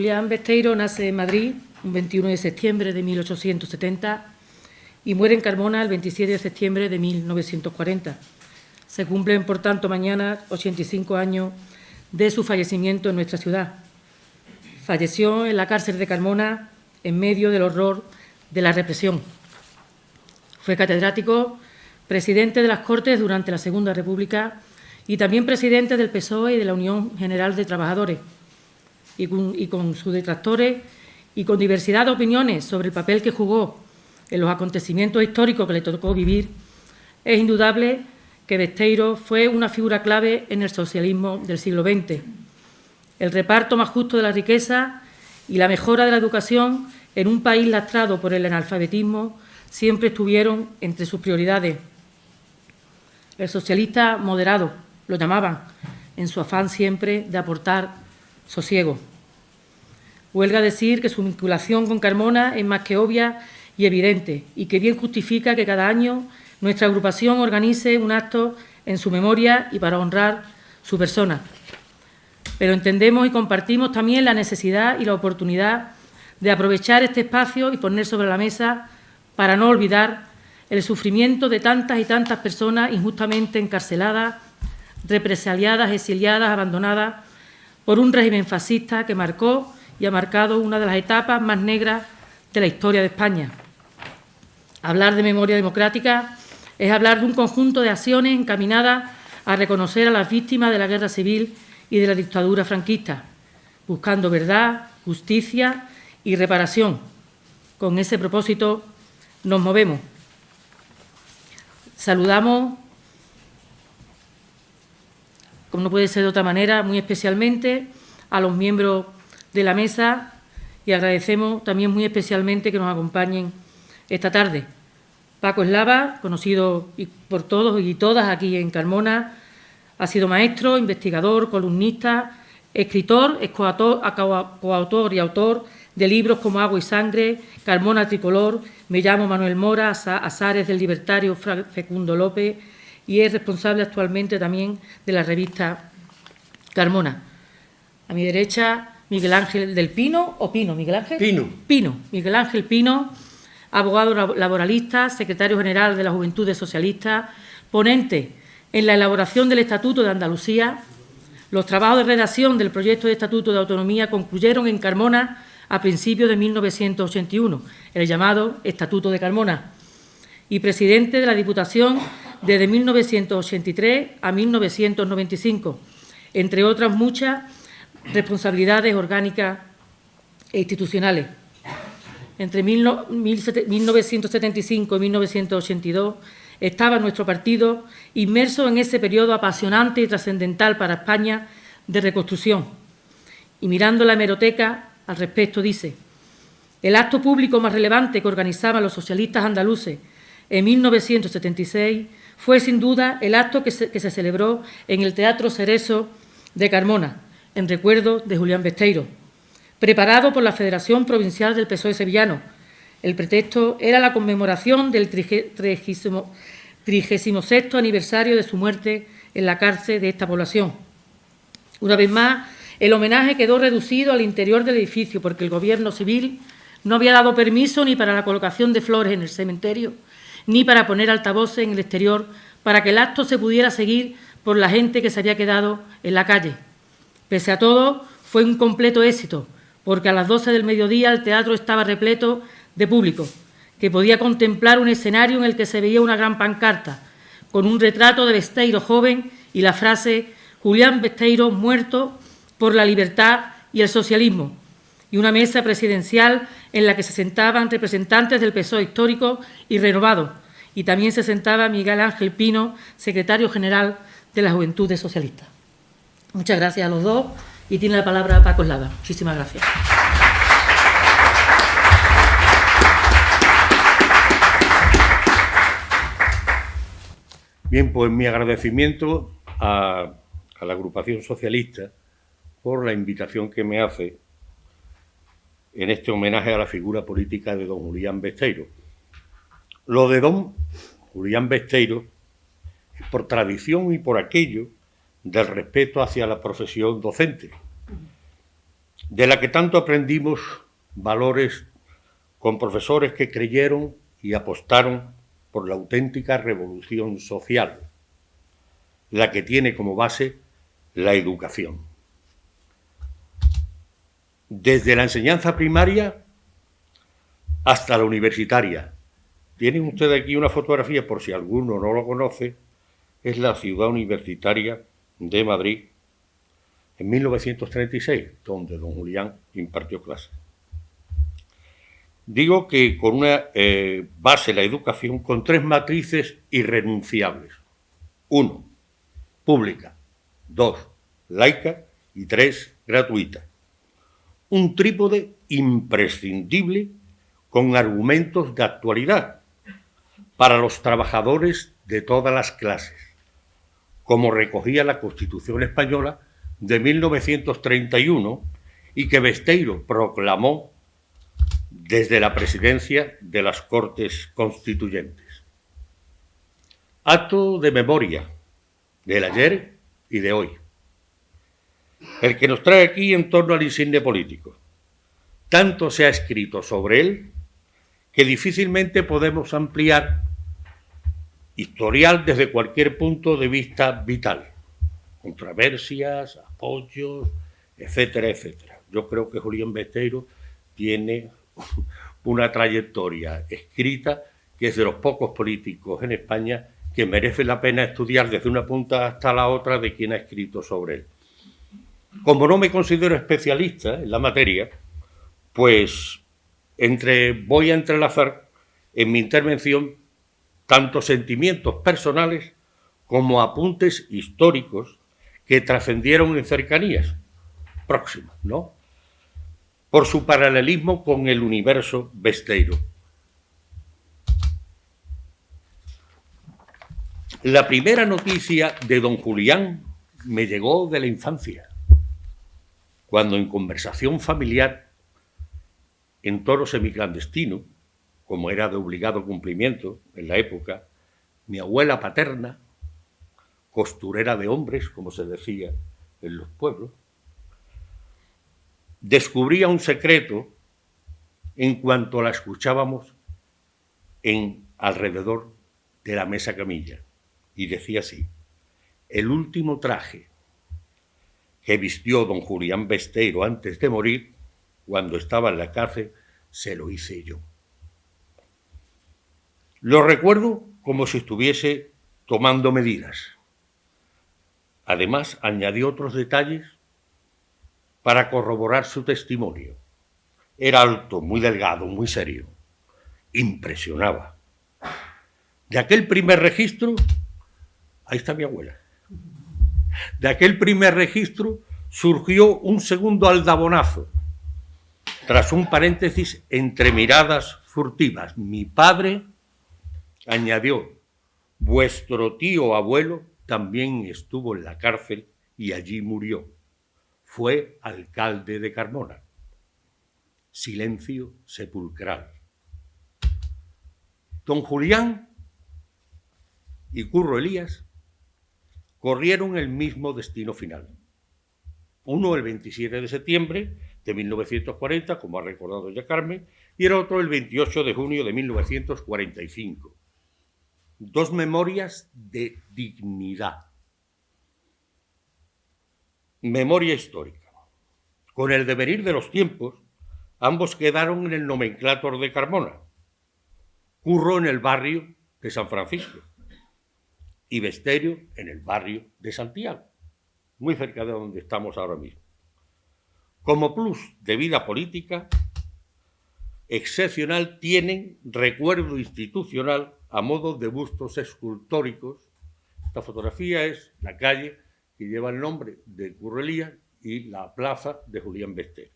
Julián Besteiro nace en Madrid un 21 de septiembre de 1870 y muere en Carmona el 27 de septiembre de 1940. Se cumplen, por tanto, mañana 85 años de su fallecimiento en nuestra ciudad. Falleció en la cárcel de Carmona en medio del horror de la represión. Fue catedrático, presidente de las Cortes durante la Segunda República y también presidente del PSOE y de la Unión General de Trabajadores. Y con sus detractores y con diversidad de opiniones sobre el papel que jugó en los acontecimientos históricos que le tocó vivir, es indudable que Besteiro fue una figura clave en el socialismo del siglo XX. El reparto más justo de la riqueza y la mejora de la educación en un país lastrado por el analfabetismo siempre estuvieron entre sus prioridades. El socialista moderado, lo llamaban, en su afán siempre de aportar sosiego. Huelga decir que su vinculación con Carmona es más que obvia y evidente, y que bien justifica que cada año nuestra agrupación organice un acto en su memoria y para honrar su persona. Pero entendemos y compartimos también la necesidad y la oportunidad de aprovechar este espacio y poner sobre la mesa para no olvidar el sufrimiento de tantas y tantas personas injustamente encarceladas, represaliadas, exiliadas, abandonadas por un régimen fascista que marcó y ha marcado una de las etapas más negras de la historia de España. Hablar de memoria democrática es hablar de un conjunto de acciones encaminadas a reconocer a las víctimas de la guerra civil y de la dictadura franquista, buscando verdad, justicia y reparación. Con ese propósito nos movemos. Saludamos, como no puede ser de otra manera, muy especialmente a los miembros de la mesa y agradecemos también muy especialmente que nos acompañen esta tarde. Paco Eslava, conocido por todos y todas aquí en Carmona, ha sido maestro, investigador, columnista, escritor, es coautor y autor de libros como Agua y Sangre, Carmona Tricolor, Me llamo Manuel Mora, Azares del libertario Fecundo López y es responsable actualmente también de la revista Carmona. A mi derecha, Miguel Ángel del Pino, ¿o Pino, Miguel Ángel? Pino. Miguel Ángel Pino, abogado laboralista, secretario general de las Juventudes Socialistas, ponente en la elaboración del Estatuto de Andalucía. Los trabajos de redacción del proyecto de Estatuto de Autonomía concluyeron en Carmona a principios de 1981, el llamado Estatuto de Carmona, y presidente de la Diputación desde 1983 a 1995, entre otras muchas responsabilidades orgánicas e institucionales. Entre 1975 y 1982 estaba nuestro partido inmerso en ese periodo apasionante y trascendental para España de reconstrucción. Y mirando la hemeroteca, al respecto dice: el acto público más relevante que organizaban los socialistas andaluces en 1976 fue sin duda el acto que se celebró en el Teatro Cerezo de Carmona, en recuerdo de Julián Besteiro, preparado por la Federación Provincial del PSOE sevillano. El pretexto era la conmemoración del 36º aniversario de su muerte en la cárcel de esta población. Una vez más, el homenaje quedó reducido al interior del edificio porque el Gobierno civil no había dado permiso ni para la colocación de flores en el cementerio, ni para poner altavoces en el exterior para que el acto se pudiera seguir por la gente que se había quedado en la calle. Pese a todo, fue un completo éxito, porque a las 12 del mediodía el teatro estaba repleto de público, que podía contemplar un escenario en el que se veía una gran pancarta, con un retrato de Besteiro joven y la frase «Julián Besteiro muerto por la libertad y el socialismo», y una mesa presidencial en la que se sentaban representantes del PSOE histórico y renovado, y también se sentaba Miguel Ángel Pino, secretario general de la Juventudes Socialistas. Muchas gracias a los dos y tiene la palabra Paco Eslava. Muchísimas gracias. Bien, pues mi agradecimiento a la agrupación socialista por la invitación que me hace en este homenaje a la figura política de don Julián Besteiro. Lo de don Julián Besteiro es por tradición y por aquello del respeto hacia la profesión docente. de la que tanto aprendimos valores con profesores que creyeron y apostaron por la auténtica revolución social, la que tiene como base la educación. Desde la enseñanza primaria hasta la universitaria. Tienen ustedes aquí una fotografía, por si alguno no lo conoce, es la Ciudad Universitaria de Madrid en 1936, donde don Julián impartió clases. Digo que con una base la educación con 3 matrices irrenunciables. 1, pública. 2, laica. Y 3, gratuita. Un trípode imprescindible con argumentos de actualidad para los trabajadores de todas las clases, como recogía la Constitución española de 1931 y que Besteiro proclamó desde la presidencia de las Cortes Constituyentes. Acto de memoria del ayer y de hoy, el que nos trae aquí en torno al insigne político. Tanto se ha escrito sobre él que difícilmente podemos ampliar historial desde cualquier punto de vista vital. Controversias, apoyos, etcétera, etcétera. Yo creo que Julián Besteiro tiene una trayectoria escrita que es de los pocos políticos en España que merece la pena estudiar desde una punta hasta la otra de quien ha escrito sobre él. Como no me considero especialista en la materia, pues voy a entrelazar en mi intervención tanto sentimientos personales como apuntes históricos que trascendieron en cercanías próximas, ¿no? Por su paralelismo con el universo Besteiro. La primera noticia de don Julián me llegó de la infancia, cuando en conversación familiar, en toro semiclandestino, como era de obligado cumplimiento en la época, mi abuela paterna, costurera de hombres, como se decía en los pueblos, descubría un secreto en cuanto la escuchábamos alrededor de la mesa camilla. Y decía así: el último traje que vistió don Julián Besteiro antes de morir, cuando estaba en la cárcel, se lo hice yo. Lo recuerdo como si estuviese tomando medidas. Además, añadió otros detalles para corroborar su testimonio. Era alto, muy delgado, muy serio. Impresionaba. De aquel primer registro, ahí está mi abuela, de aquel primer registro surgió un segundo aldabonazo, tras un paréntesis entre miradas furtivas. Mi padre añadió: vuestro tío abuelo también estuvo en la cárcel y allí murió. Fue alcalde de Carmona. Silencio sepulcral. Don Julián y Curro Elías corrieron el mismo destino final. Uno el 27 de septiembre de 1940, como ha recordado ya Carmen, y el otro el 28 de junio de 1945. Dos memorias de dignidad. Memoria histórica. Con el devenir de los tiempos, ambos quedaron en el nomenclátor de Carmona. Curro en el barrio de San Francisco y Besteiro en el barrio de Santiago, muy cerca de donde estamos ahora mismo. Como plus de vida política excepcional, tienen recuerdo institucional a modo de bustos escultóricos. Esta fotografía es la calle que lleva el nombre de Curro Elías y la plaza de Julián Besteiro.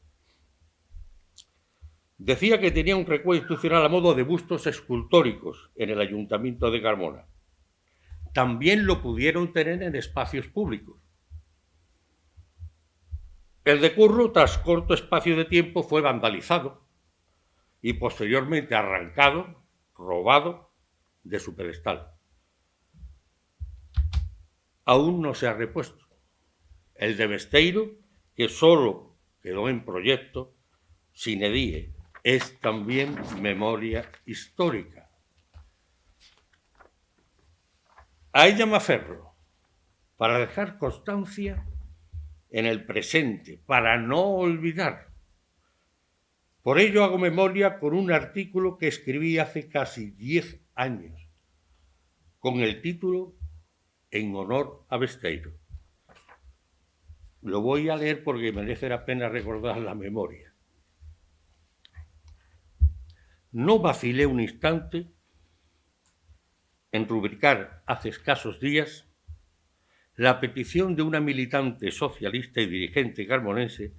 Decía que tenía un recuerdo institucional a modo de bustos escultóricos en el Ayuntamiento de Carmona. También lo pudieron tener en espacios públicos. El de Curro, tras corto espacio de tiempo, fue vandalizado y posteriormente arrancado, robado de su pedestal. Aún no se ha repuesto. El de Besteiro, que quedó en proyecto sine die. Es también memoria histórica. A ella me aferro para dejar constancia en el presente, para no olvidar. Por ello hago memoria con un artículo que escribí hace casi 10 años, con el título En honor a Besteiro. Lo voy a leer porque merece la pena recordar la memoria. No vacilé un instante en rubricar hace escasos días la petición de una militante socialista y dirigente carmonense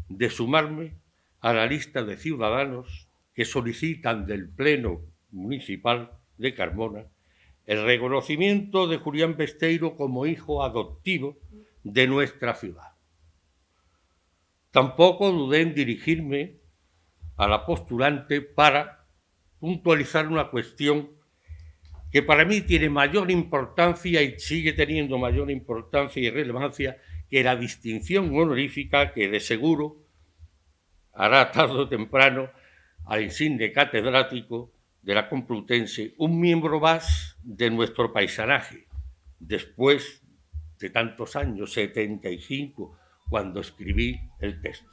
de sumarme a la lista de ciudadanos que solicitan del Pleno Municipal de Carmona el reconocimiento de Julián Besteiro como hijo adoptivo de nuestra ciudad. Tampoco dudé en dirigirme a la postulante para puntualizar una cuestión que para mí tiene mayor importancia y sigue teniendo mayor importancia y relevancia que la distinción honorífica que de seguro hará tarde o temprano al insigne catedrático de la Complutense un miembro más de nuestro paisanaje, después de tantos años, 75, cuando escribí el texto.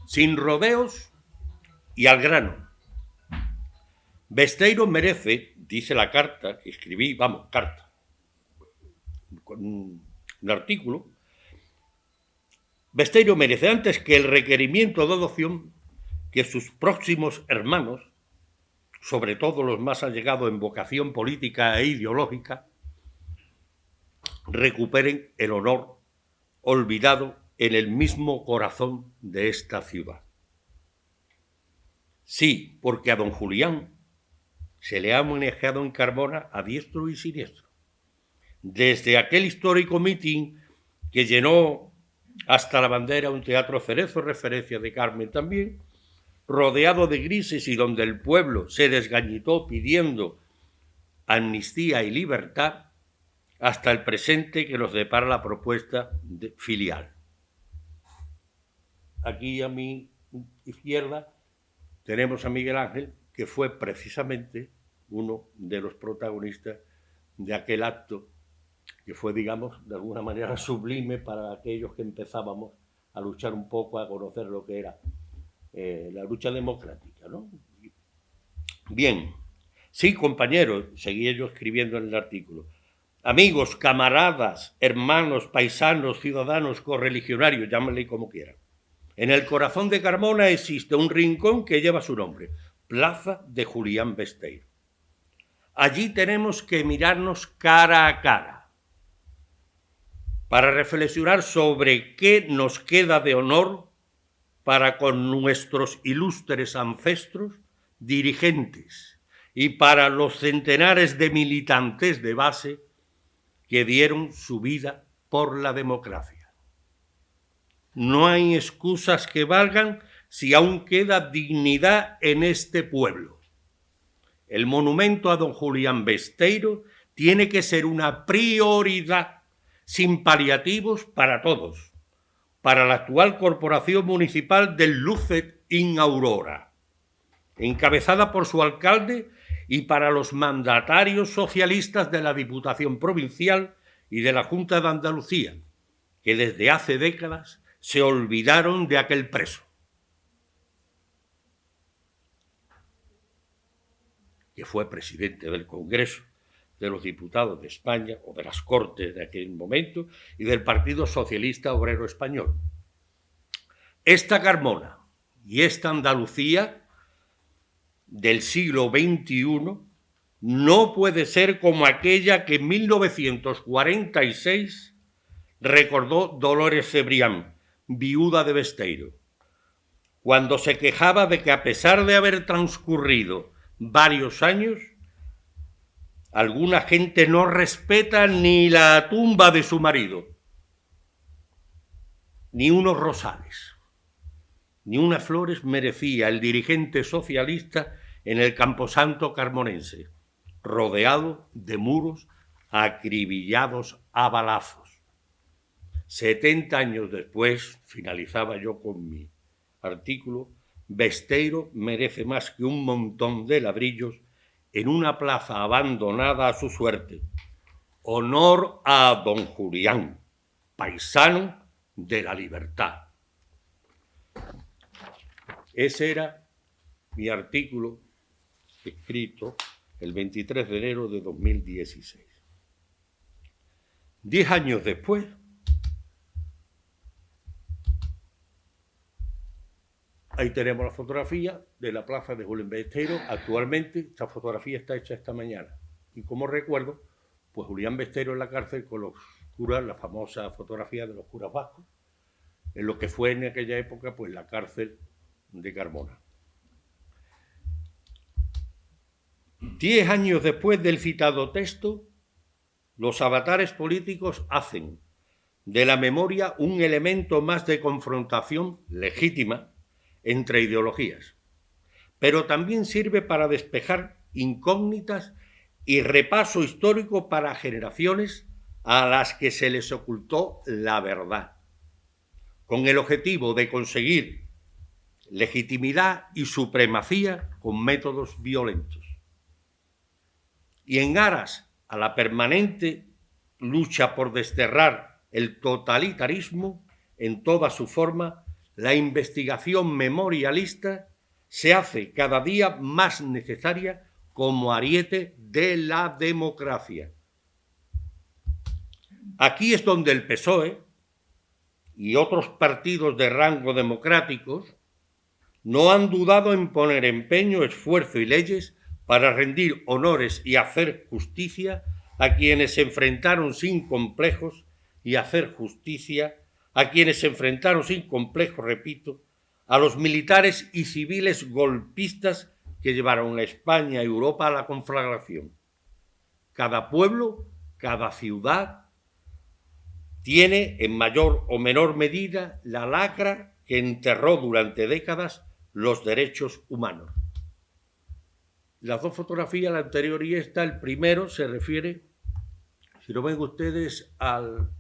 Sin rodeos y al grano. Besteiro merece, dice la carta que escribí, carta, con un artículo, Besteiro merece antes que el requerimiento de adopción que sus próximos hermanos, sobre todo los más allegados en vocación política e ideológica, recuperen el honor olvidado en el mismo corazón de esta ciudad. Sí, porque a don Julián se le ha homenajeado en Carmona a diestro y siniestro. Desde aquel histórico mitin que llenó hasta la bandera un teatro Cerezo, referencia de Carmen también, rodeado de grises y donde el pueblo se desgañitó pidiendo amnistía y libertad, hasta el presente que nos depara la propuesta filial. Aquí a mi izquierda tenemos a Miguel Ángel, que fue precisamente uno de los protagonistas de aquel acto que fue, digamos, de alguna manera sublime para aquellos que empezábamos a luchar un poco, a conocer lo que era la lucha democrática, ¿no? Bien, sí, compañeros, seguía yo escribiendo en el artículo, amigos, camaradas, hermanos, paisanos, ciudadanos, correligionarios, llámenle como quieran. En el corazón de Carmona existe un rincón que lleva su nombre, Plaza de Julián Besteiro. Allí tenemos que mirarnos cara a cara para reflexionar sobre qué nos queda de honor para con nuestros ilustres ancestros dirigentes y para los centenares de militantes de base que dieron su vida por la democracia. No hay excusas que valgan si aún queda dignidad en este pueblo. El monumento a don Julián Besteiro tiene que ser una prioridad sin paliativos para todos, para la actual corporación municipal del Lucet in Aurora, encabezada por su alcalde, y para los mandatarios socialistas de la Diputación Provincial y de la Junta de Andalucía, que desde hace décadas se olvidaron de aquel preso, que fue presidente del Congreso de los Diputados de España o de las Cortes de aquel momento y del Partido Socialista Obrero Español. Esta Carmona y esta Andalucía del siglo XXI no puede ser como aquella que en 1946 recordó Dolores Cebrián, viuda de Besteiro, cuando se quejaba de que a pesar de haber transcurrido varios años, alguna gente no respeta ni la tumba de su marido, ni unos rosales, ni unas flores merecía el dirigente socialista en el camposanto carmonense, rodeado de muros acribillados a balazos. 70 años después, finalizaba yo con mi artículo, Besteiro merece más que un montón de ladrillos en una plaza abandonada a su suerte. Honor a don Julián, paisano de la libertad. Ese era mi artículo escrito el 23 de enero de 2016. 10 años después, ahí tenemos la fotografía de la plaza de Julián Besteiro. Actualmente, esta fotografía está hecha esta mañana. Y como recuerdo, pues Julián Besteiro en la cárcel con los curas, la famosa fotografía de los curas vascos, en lo que fue en aquella época, pues la cárcel de Carmona. 10 años después del citado texto, los avatares políticos hacen de la memoria un elemento más de confrontación legítima entre ideologías, pero también sirve para despejar incógnitas y repaso histórico para generaciones a las que se les ocultó la verdad, con el objetivo de conseguir legitimidad y supremacía con métodos violentos. Y en aras a la permanente lucha por desterrar el totalitarismo en toda su forma, la investigación memorialista se hace cada día más necesaria como ariete de la democracia. Aquí es donde el PSOE y otros partidos de rango democráticos no han dudado en poner empeño, esfuerzo y leyes para rendir honores y hacer justicia a quienes se enfrentaron sin complejos y hacer justicia a quienes se enfrentaron sin complejos, repito, a los militares y civiles golpistas que llevaron a España y Europa a la conflagración. Cada pueblo, cada ciudad tiene en mayor o menor medida la lacra que enterró durante décadas los derechos humanos. Las dos fotografías, la anterior y esta, el primero se refiere, si no ven ustedes, al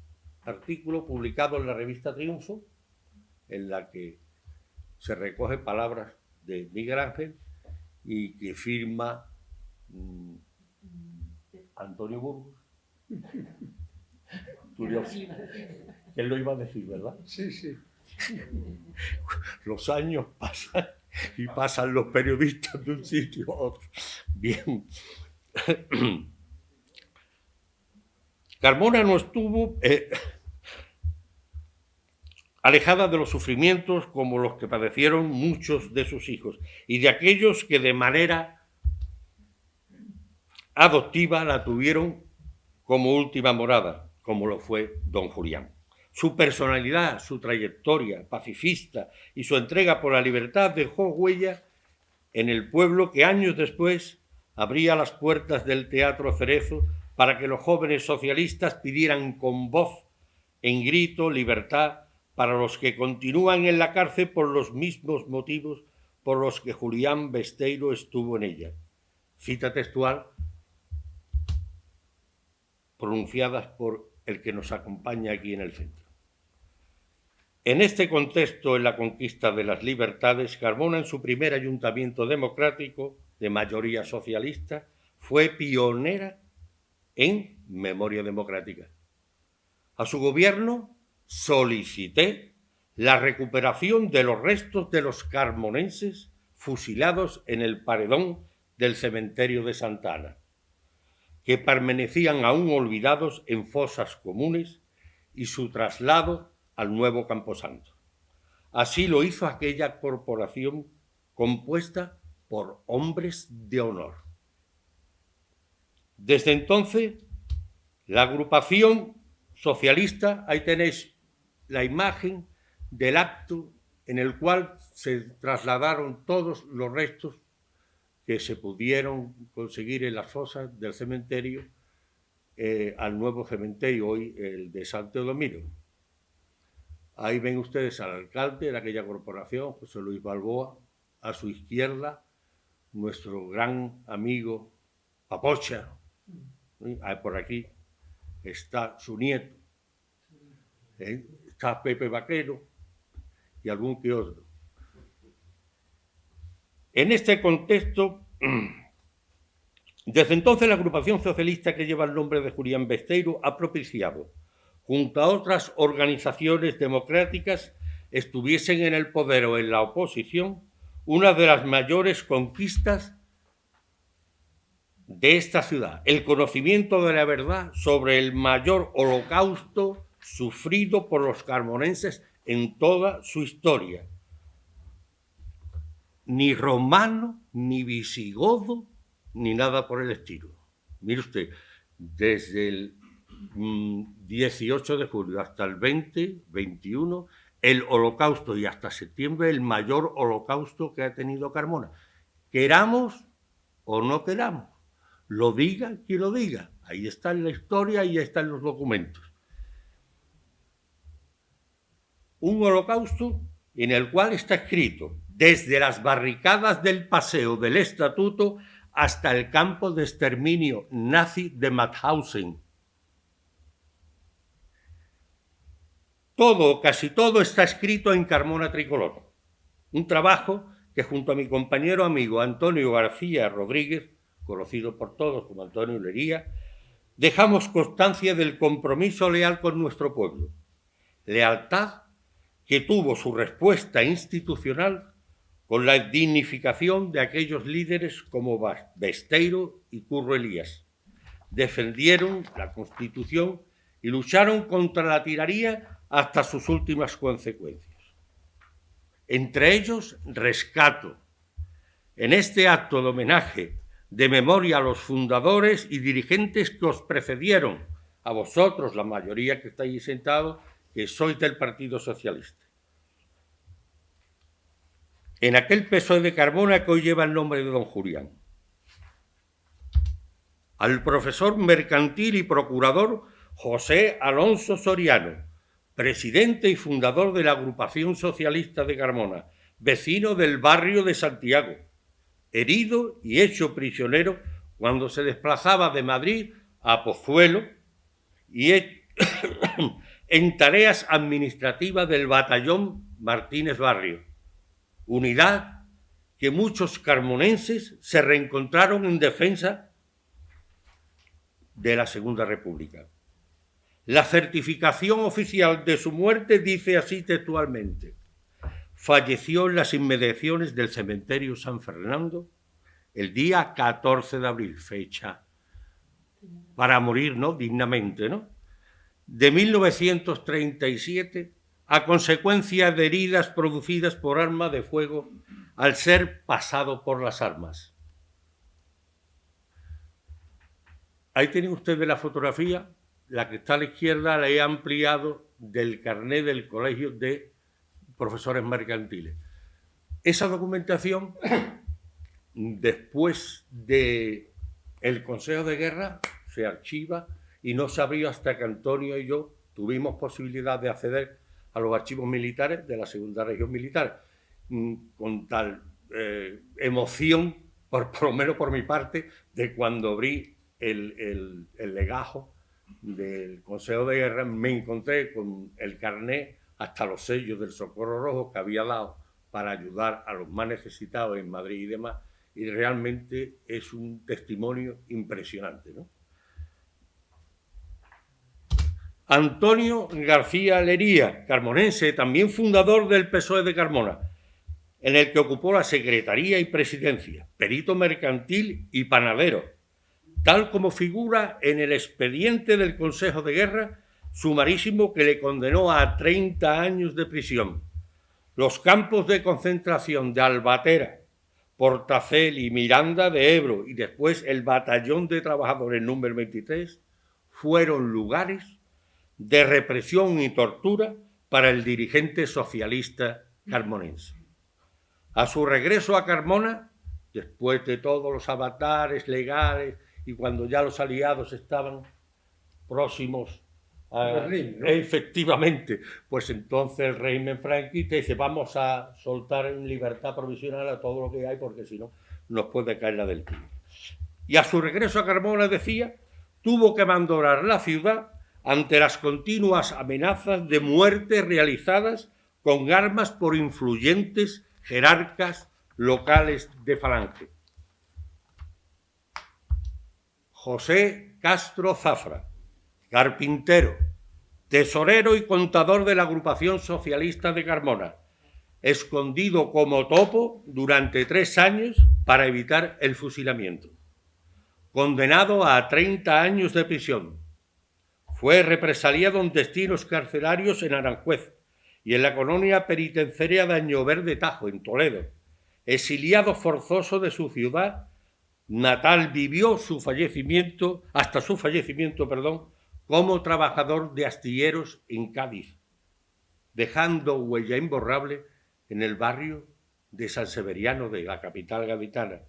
artículo publicado en la revista Triunfo, en la que se recogen palabras de Miguel Ángel y que firma Antonio Burgos. Él lo iba a decir, ¿verdad? Sí, sí. Los años pasan y pasan los periodistas de un sitio a otro. Bien. Carmona no estuvo alejada de los sufrimientos como los que padecieron muchos de sus hijos y de aquellos que de manera adoptiva la tuvieron como última morada, como lo fue don Julián. Su personalidad, su trayectoria pacifista y su entrega por la libertad dejó huella en el pueblo que años después abría las puertas del Teatro Cerezo para que los jóvenes socialistas pidieran con voz en grito libertad para los que continúan en la cárcel por los mismos motivos por los que Julián Besteiro estuvo en ella. Cita textual pronunciadas por el que nos acompaña aquí en el centro. En este contexto, en la conquista de las libertades, Carmona, en su primer ayuntamiento democrático de mayoría socialista, fue pionera en memoria democrática. A su gobierno solicité la recuperación de los restos de los carmonenses fusilados en el paredón del cementerio de Santa Ana, que permanecían aún olvidados en fosas comunes, y su traslado al nuevo Camposanto. Así lo hizo aquella corporación compuesta por hombres de honor. Desde entonces, la agrupación socialista, ahí tenéis la imagen del acto en el cual se trasladaron todos los restos que se pudieron conseguir en las fosas del cementerio al nuevo cementerio, hoy el de Santo Domingo. Ahí ven ustedes al alcalde de aquella corporación, José Luis Balboa, a su izquierda, nuestro gran amigo Papocha, por aquí está su nieto, está Pepe Vaquero y algún que otro. En este contexto, desde entonces la agrupación socialista que lleva el nombre de Julián Besteiro ha propiciado, junto a otras organizaciones democráticas, estuviesen en el poder o en la oposición, una de las mayores conquistas de esta ciudad, el conocimiento de la verdad sobre el mayor holocausto sufrido por los carmonenses en toda su historia. Ni romano, ni visigodo, ni nada por el estilo. Mire usted, desde el 18 de julio hasta el 21, el holocausto, y hasta septiembre el mayor holocausto que ha tenido Carmona. Queramos o no queramos, lo diga quien lo diga. Ahí está en la historia y ahí están los documentos. Un holocausto en el cual está escrito desde las barricadas del Paseo del Estatuto hasta el campo de exterminio nazi de Mauthausen. Todo, casi todo, está escrito en Carmona Tricolor. Un trabajo que junto a mi compañero amigo Antonio García Rodríguez, conocido por todos como Antonio Lería, dejamos constancia del compromiso leal con nuestro pueblo. Lealtad que tuvo su respuesta institucional con la dignificación de aquellos líderes como Besteiro y Curro Elías. Defendieron la Constitución y lucharon contra la tiranía hasta sus últimas consecuencias. Entre ellos, rescato en este acto de homenaje de memoria a los fundadores y dirigentes que os precedieron, a vosotros, la mayoría que estáis sentados, que sois del Partido Socialista. En aquel PSOE de Carmona que hoy lleva el nombre de don Julián. Al profesor mercantil y procurador José Alonso Soriano, presidente y fundador de la Agrupación Socialista de Carmona, vecino del barrio de Santiago, herido y hecho prisionero cuando se desplazaba de Madrid a Pozuelo y en tareas administrativas del batallón Martínez Barrio, unidad que muchos carmonenses se reencontraron en defensa de la Segunda República. La certificación oficial de su muerte dice así textualmente: falleció en las inmediaciones del cementerio San Fernando el día 14 de abril, fecha para morir, ¿no?, dignamente, ¿no?, de 1937, a consecuencia de heridas producidas por arma de fuego al ser pasado por las armas. Ahí tienen ustedes la fotografía, la que está a la izquierda la he ampliado del carnet del Colegio de Profesores Mercantiles. Esa documentación, después del Consejo de Guerra, se archiva y no se abrió hasta que Antonio y yo tuvimos posibilidad de acceder a los archivos militares de la Segunda Región Militar, con tal emoción, por lo menos por mi parte, de cuando abrí el legajo del Consejo de Guerra, me encontré con el carnet hasta los sellos del Socorro Rojo que había dado para ayudar a los más necesitados en Madrid y demás, y realmente es un testimonio impresionante, ¿no? Antonio García Lería, carmonense, también fundador del PSOE de Carmona, en el que ocupó la secretaría y presidencia, perito mercantil y panadero, tal como figura en el expediente del Consejo de Guerra, sumarísimo que le condenó a 30 años de prisión. Los campos de concentración de Albatera, Portacel y Miranda de Ebro y después el batallón de trabajadores número 23 fueron lugares de represión y tortura para el dirigente socialista carmonense. A su regreso a Carmona, después de todos los avatares legales y cuando ya los aliados estaban próximos a Berlín, ¿no? Efectivamente, pues entonces el régimen franquista dice: vamos a soltar en libertad provisional a todo lo que hay porque si no nos puede caer la del tiro. y a su regreso a Carmona, decía, tuvo que abandonar la ciudad ante las continuas amenazas de muerte realizadas con armas por influyentes jerarcas locales de Falange. José Castro Zafra, carpintero, tesorero y contador de la Agrupación Socialista de Carmona, escondido como topo durante 3 años para evitar el fusilamiento. Condenado a 30 años de prisión. Fue represaliado en destinos carcelarios en Aranjuez y en la colonia penitenciaria de Añover de Tajo, en Toledo. Exiliado forzoso de su ciudad natal, vivió hasta su fallecimiento, como trabajador de astilleros en Cádiz, dejando huella imborrable en el barrio de San Severiano de la capital gaditana,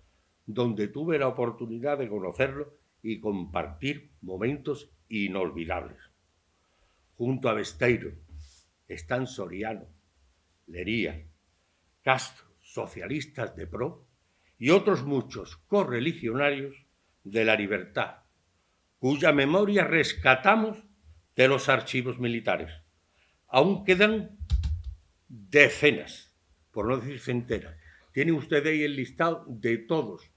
donde tuve la oportunidad de conocerlo y compartir momentos inolvidables. Junto a Besteiro están Soriano, Lería, Castro, socialistas de pro, y otros muchos correligionarios de la libertad, cuya memoria rescatamos de los archivos militares. Aún quedan decenas, por no decir centenas. Tiene usted ahí el listado de todos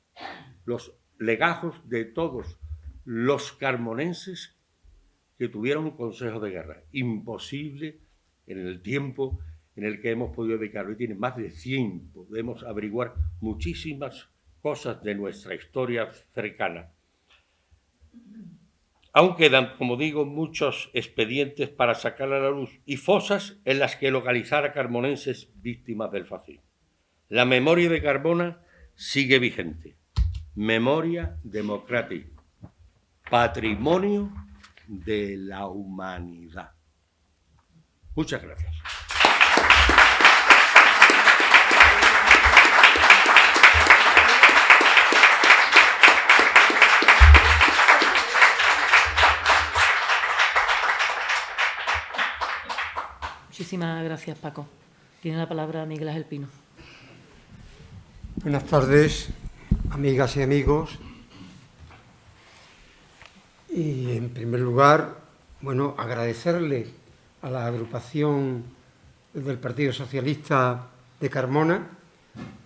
los legajos de todos los carmonenses que tuvieron un consejo de guerra. Imposible en el tiempo en el que hemos podido dedicarlo. Y tiene más de 100. Podemos averiguar muchísimas cosas de nuestra historia cercana. Aún quedan, como digo, muchos expedientes para sacar a la luz y fosas en las que localizar a carmonenses víctimas del fascismo. La memoria de Carmona sigue vigente. Memoria democrática. Patrimonio de la humanidad. Muchas gracias. Muchísimas gracias, Paco. Tiene la palabra Miguel Ángel Pino. Buenas tardes, amigas y amigos. Y en primer lugar, agradecerle a la agrupación del Partido Socialista de Carmona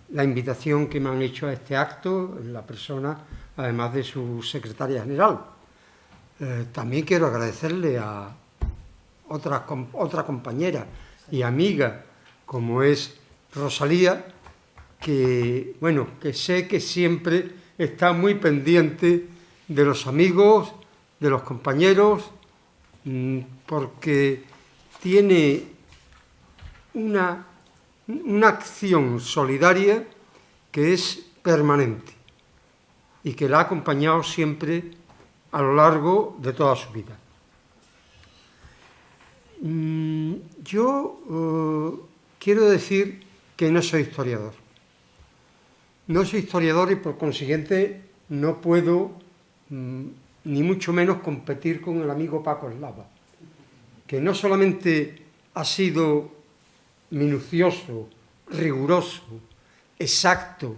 la invitación que me han hecho a este acto, en la persona, además de su secretaria general. También quiero agradecerle a otra compañera y amiga, como es Rosalía, que sé que siempre está muy pendiente de los amigos, de los compañeros, porque tiene una acción solidaria que es permanente y que la ha acompañado siempre a lo largo de toda su vida. Yo quiero decir que no soy historiador. No soy historiador y por consiguiente no puedo ni mucho menos competir con el amigo Paco Eslava, que no solamente ha sido minucioso, riguroso, exacto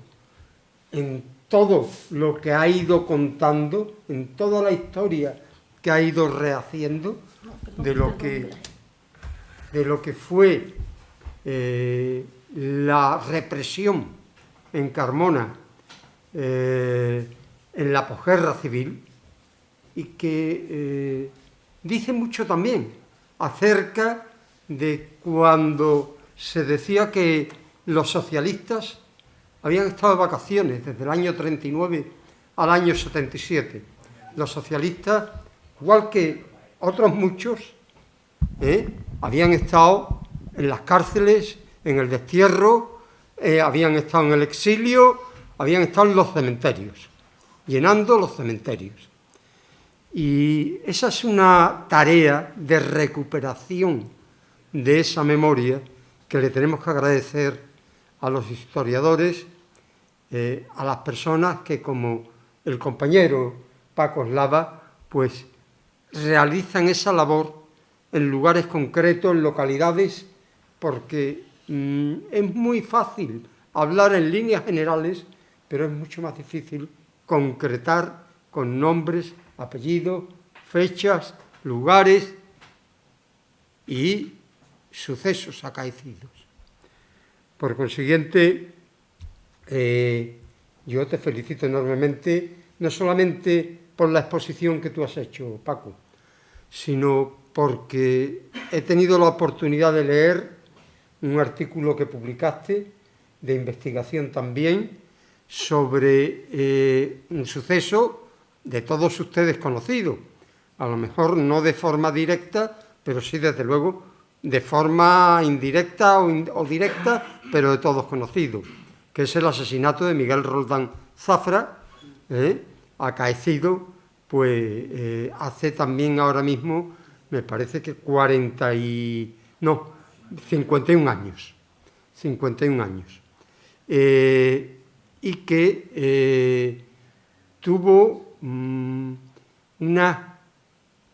en todo lo que ha ido contando, en toda la historia que ha ido rehaciendo de lo que fue la represión en Carmona en la posguerra civil, y que dice mucho también acerca de cuando se decía que los socialistas habían estado de vacaciones desde el año 39 al año 77. Los socialistas, igual que otros muchos, habían estado en las cárceles, en el destierro, habían estado en el exilio, habían estado en los cementerios, llenando los cementerios. Y esa es una tarea de recuperación de esa memoria que le tenemos que agradecer a los historiadores, a las personas que, como el compañero Paco Eslava, pues realizan esa labor en lugares concretos, en localidades, porque es muy fácil hablar en líneas generales, pero es mucho más difícil concretar con nombres, apellidos, fechas, lugares y sucesos acaecidos. Por consiguiente, yo te felicito enormemente, no solamente por la exposición que tú has hecho, Paco, sino porque he tenido la oportunidad de leer un artículo que publicaste, de investigación también, sobre un suceso de todos ustedes conocido, a lo mejor no de forma directa, pero sí, desde luego, de forma indirecta o directa, pero de todos conocido, que es el asesinato de Miguel Roldán Zafra, acaecido pues hace también ahora mismo, me parece que 51 años. 51 años. Y que tuvo una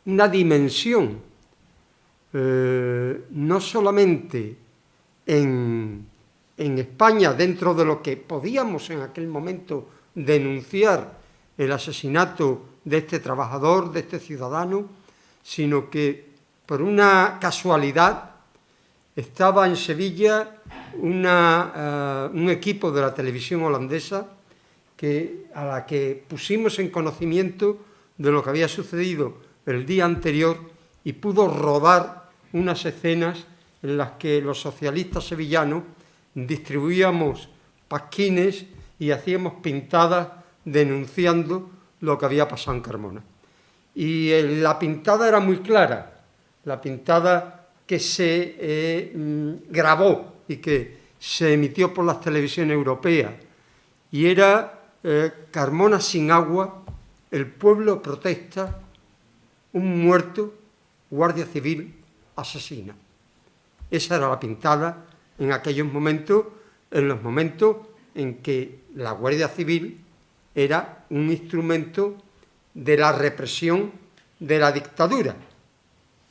dimensión, no solamente en España, dentro de lo que podíamos en aquel momento denunciar el asesinato de este trabajador, de este ciudadano, sino que por una casualidad estaba en Sevilla un equipo de la televisión holandesa a la que pusimos en conocimiento de lo que había sucedido el día anterior y pudo rodar unas escenas en las que los socialistas sevillanos distribuíamos pasquines y hacíamos pintadas denunciando lo que había pasado en Carmona. Y la pintada era muy clara, la pintada que se grabó y que se emitió por las televisiones europeas, y era Carmona sin agua, el pueblo protesta, un muerto, Guardia Civil asesina. Esa era la pintada en aquellos momentos, en los momentos en que la Guardia Civil era un instrumento de la represión de la dictadura,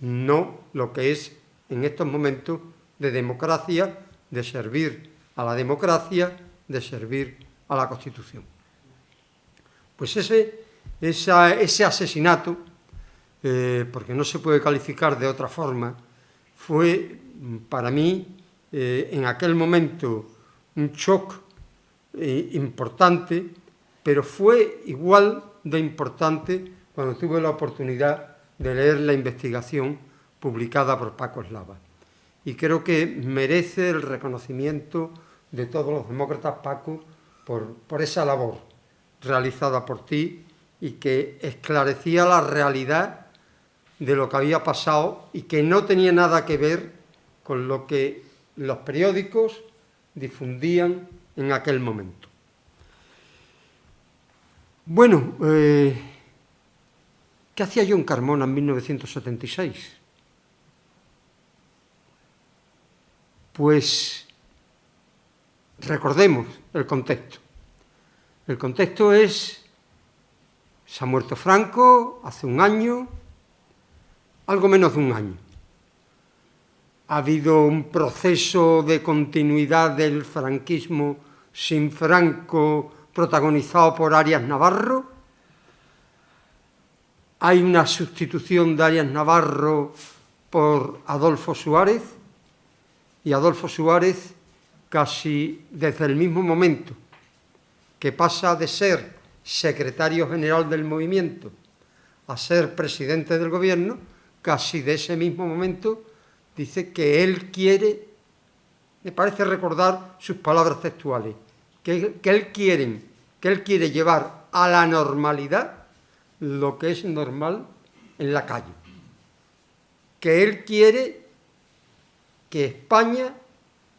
no lo que es en estos momentos de democracia, de servir a la democracia, de servir a la Constitución. Pues ese asesinato, porque no se puede calificar de otra forma, fue para mí en aquel momento un shock importante, pero fue igual de importante cuando tuve la oportunidad de leer la investigación publicada por Paco Eslava. Y creo que merece el reconocimiento de todos los demócratas, Paco, por esa labor realizada por ti y que esclarecía la realidad de lo que había pasado y que no tenía nada que ver con lo que los periódicos difundían en aquel momento. Bueno, ¿qué hacía yo en Carmona en 1976? Pues recordemos el contexto. El contexto es, se ha muerto Franco hace un año, algo menos de un año. Ha habido un proceso de continuidad del franquismo sin Franco, protagonizado por Arias Navarro. Hay una sustitución de Arias Navarro por Adolfo Suárez, y Adolfo Suárez, casi desde el mismo momento que pasa de ser secretario general del movimiento a ser presidente del gobierno, casi de ese mismo momento dice que él quiere, me parece recordar sus palabras textuales, que él quiere llevar a la normalidad lo que es normal en la calle, que él quiere que España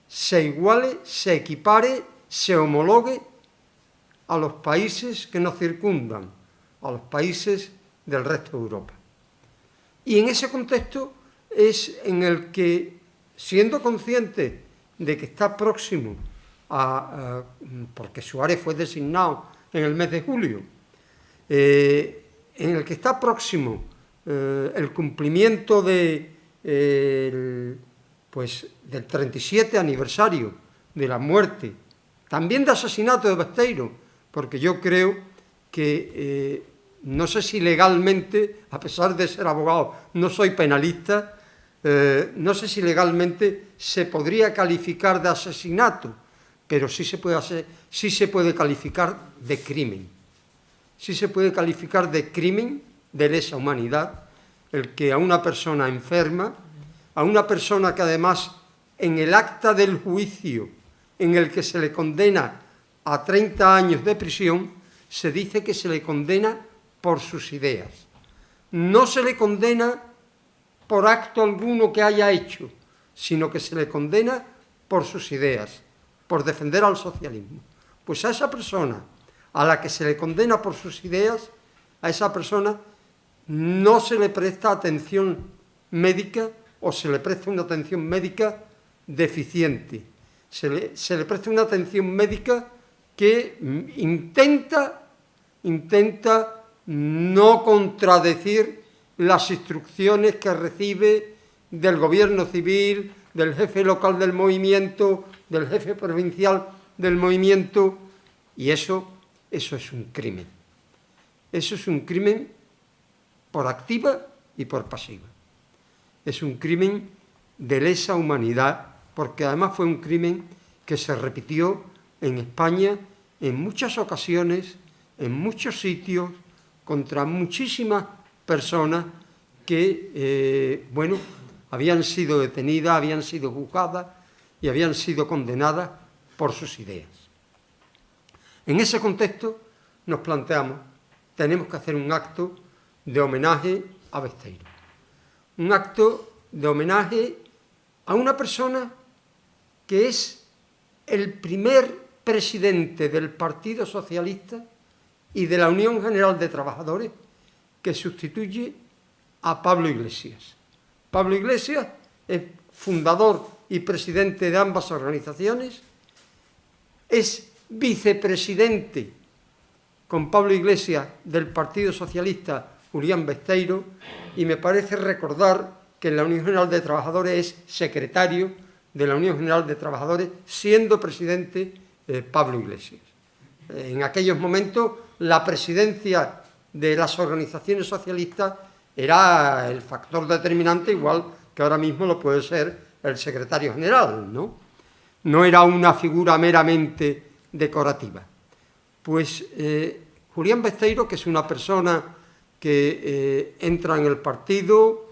se iguale, se equipare, se homologue a los países que nos circundan, a los países del resto de Europa. Y en ese contexto es en el que, siendo consciente de que está próximo porque Suárez fue designado en el mes de julio, en el que está próximo el cumplimiento del 37 aniversario de la muerte, también de asesinato de Besteiro, porque yo creo que no sé si legalmente, a pesar de ser abogado, no soy penalista, no sé si legalmente se podría calificar de asesinato, pero sí se puede calificar de crimen. Sí se puede calificar de crimen de lesa humanidad el que a una persona enferma, a una persona que además en el acta del juicio en el que se le condena a 30 años de prisión, se dice que se le condena por sus ideas. No se le condena por acto alguno que haya hecho, sino que se le condena por sus ideas, por defender al socialismo. Pues a esa persona a la que se le condena por sus ideas, a esa persona no se le presta atención médica o se le presta una atención médica deficiente. Se le presta una atención médica que intenta no contradecir las instrucciones que recibe del gobierno civil, del jefe local del movimiento, del jefe provincial del movimiento, y eso es un crimen. Eso es un crimen por activa y por pasiva. Es un crimen de lesa humanidad, porque además fue un crimen que se repitió en España en muchas ocasiones, en muchos sitios, contra muchísimas personas que, habían sido detenidas, habían sido juzgadas y habían sido condenadas por sus ideas. En ese contexto nos planteamos, tenemos que hacer un acto de homenaje a Besteiro. Un acto de homenaje a una persona que es el primer presidente del Partido Socialista y de la Unión General de Trabajadores que sustituye a Pablo Iglesias. Pablo Iglesias es fundador y presidente de ambas organizaciones, es vicepresidente con Pablo Iglesias del Partido Socialista Julián Besteiro, y me parece recordar que en la Unión General de Trabajadores es secretario de la Unión General de Trabajadores, siendo presidente Pablo Iglesias. En aquellos momentos la presidencia de las organizaciones socialistas era el factor determinante, igual que ahora mismo lo puede ser el secretario general, ¿no? No era una figura meramente decorativa. Pues Julián Besteiro, que es una persona que entra en el partido,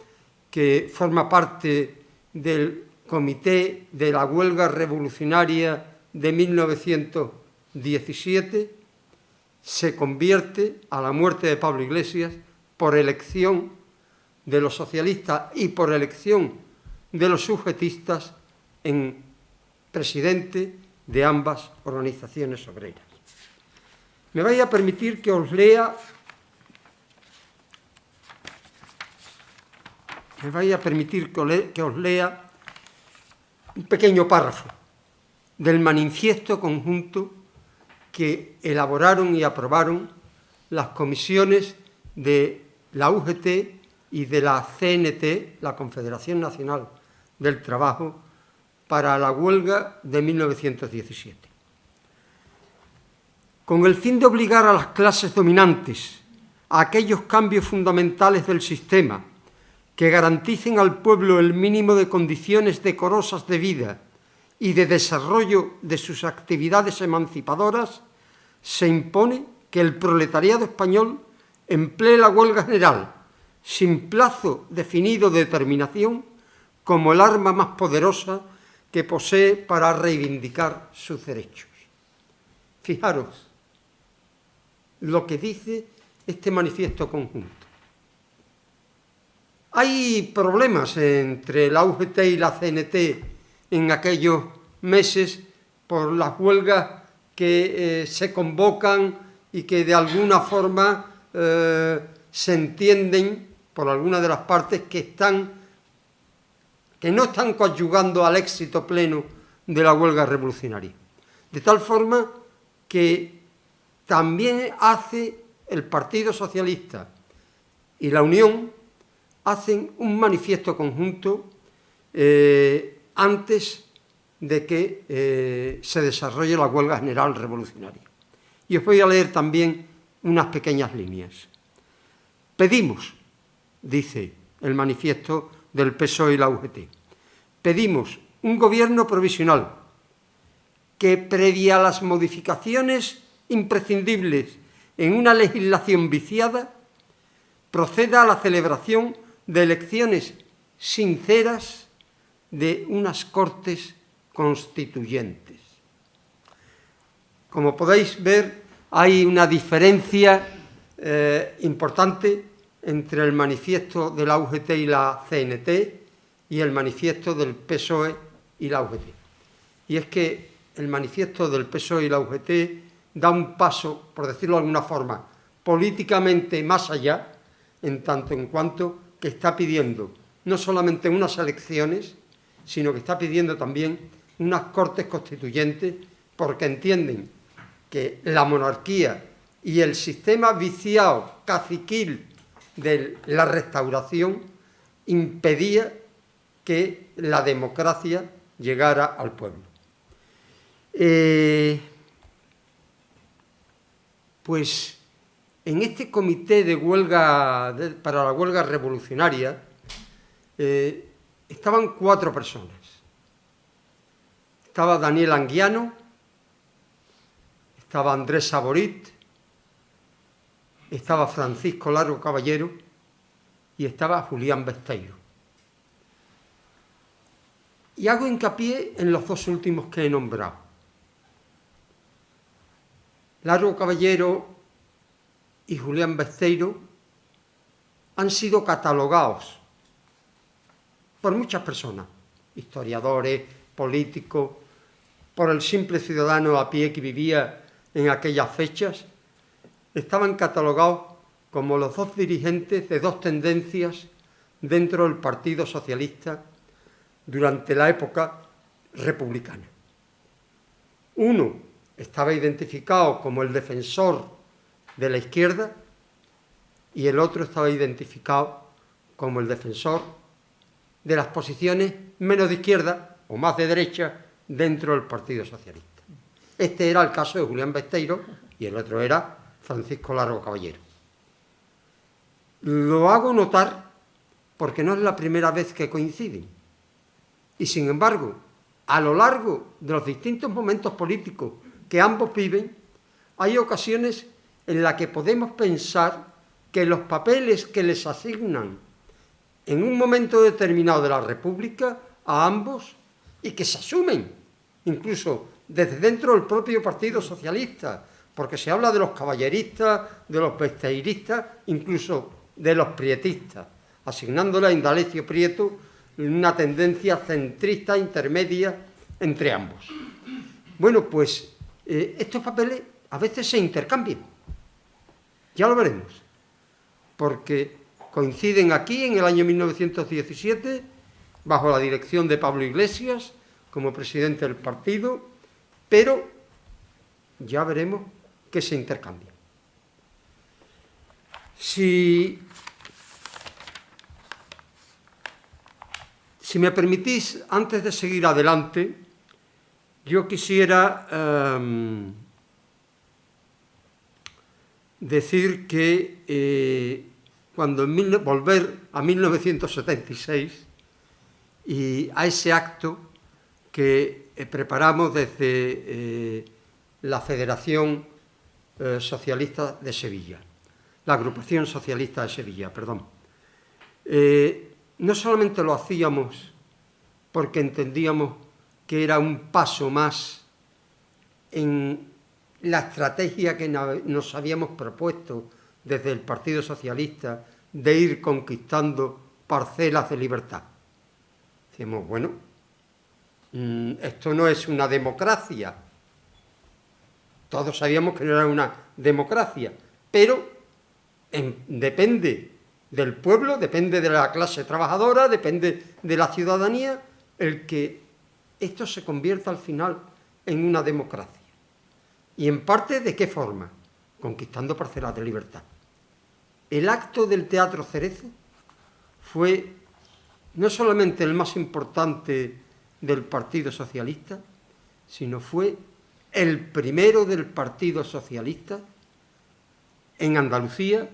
que forma parte del comité de la huelga revolucionaria de 1917, se convierte, a la muerte de Pablo Iglesias, por elección de los socialistas y por elección de los sujetistas, en presidente de ambas organizaciones obreras. Me vais a permitir que os lea un pequeño párrafo del manifiesto conjunto que elaboraron y aprobaron las comisiones de la UGT y de la CNT, la Confederación Nacional del Trabajo, para la huelga de 1917. Con el fin de obligar a las clases dominantes a aquellos cambios fundamentales del sistema que garanticen al pueblo el mínimo de condiciones decorosas de vida y de desarrollo de sus actividades emancipadoras, se impone que el proletariado español emplee la huelga general, sin plazo definido de terminación, como el arma más poderosa que posee para reivindicar sus derechos. Fijaros lo que dice este manifiesto conjunto. Hay problemas entre la UGT y la CNT en aquellos meses por las huelgas que se convocan y que de alguna forma se entienden por alguna de las partes que no están coadyuvando al éxito pleno de la huelga revolucionaria. De tal forma que también hace el Partido Socialista y la Unión hacen un manifiesto conjunto antes de que se desarrolle la huelga general revolucionaria. Y os voy a leer también unas pequeñas líneas. Pedimos, dice el manifiesto del PSOE y la UGT, pedimos un gobierno provisional que, previa a las modificaciones imprescindibles en una legislación viciada, proceda a la celebración de elecciones sinceras de unas Cortes constituyentes. Como podéis ver, hay una diferencia importante entre el manifiesto de la UGT y la CNT y el manifiesto del PSOE y la UGT. Y es que el manifiesto del PSOE y la UGT da un paso, por decirlo de alguna forma, políticamente más allá, en tanto en cuanto que está pidiendo no solamente unas elecciones, sino que está pidiendo también unas Cortes constituyentes, porque entienden que la monarquía y el sistema viciado caciquil de la Restauración impedía que la democracia llegara al pueblo. Pues en este comité de huelga para la huelga revolucionaria estaban 4 personas. Estaba Daniel Anguiano, estaba Andrés Saborit, estaba Francisco Largo Caballero y estaba Julián Besteiro. Y hago hincapié en los 2 últimos que he nombrado. Largo Caballero y Julián Besteiro han sido catalogados por muchas personas, historiadores, políticos, por el simple ciudadano a pie que vivía en aquellas fechas, estaban catalogados como los 2 dirigentes de 2 tendencias dentro del Partido Socialista durante la época republicana. Uno estaba identificado como el defensor de la izquierda y el otro estaba identificado como el defensor de las posiciones menos de izquierda o más de derecha dentro del Partido Socialista. Este era el caso de Julián Besteiro y el otro era Francisco Largo Caballero. Lo hago notar porque no es la primera vez que coinciden. Y sin embargo, a lo largo de los distintos momentos políticos que ambos viven, hay ocasiones en las que podemos pensar que los papeles que les asignan en un momento determinado de la República a ambos y que se asumen incluso desde dentro del propio Partido Socialista, porque se habla de los caballeristas, de los besteiristas, incluso de los prietistas, asignándole a Indalecio Prieto una tendencia centrista intermedia entre ambos. Bueno, pues estos papeles a veces se intercambian, ya lo veremos, porque coinciden aquí en el año 1917, bajo la dirección de Pablo Iglesias, como presidente del partido, pero ya veremos que se intercambian. Si me permitís, antes de seguir adelante, yo quisiera decir que volver a 1976 y a ese acto que preparamos desde la Federación Socialista de Sevilla, la Agrupación Socialista de Sevilla, perdón. No solamente lo hacíamos porque entendíamos que era un paso más en la estrategia que nos habíamos propuesto desde el Partido Socialista de ir conquistando parcelas de libertad. Decimos, bueno, esto no es una democracia. Todos sabíamos que no era una democracia, pero depende del pueblo, depende de la clase trabajadora, depende de la ciudadanía, el que esto se convierta al final en una democracia. ¿Y en parte de qué forma? Conquistando parcelas de libertad. El acto del Teatro Cerezo fue no solamente el más importante del Partido Socialista, sino fue el primero del Partido Socialista en Andalucía,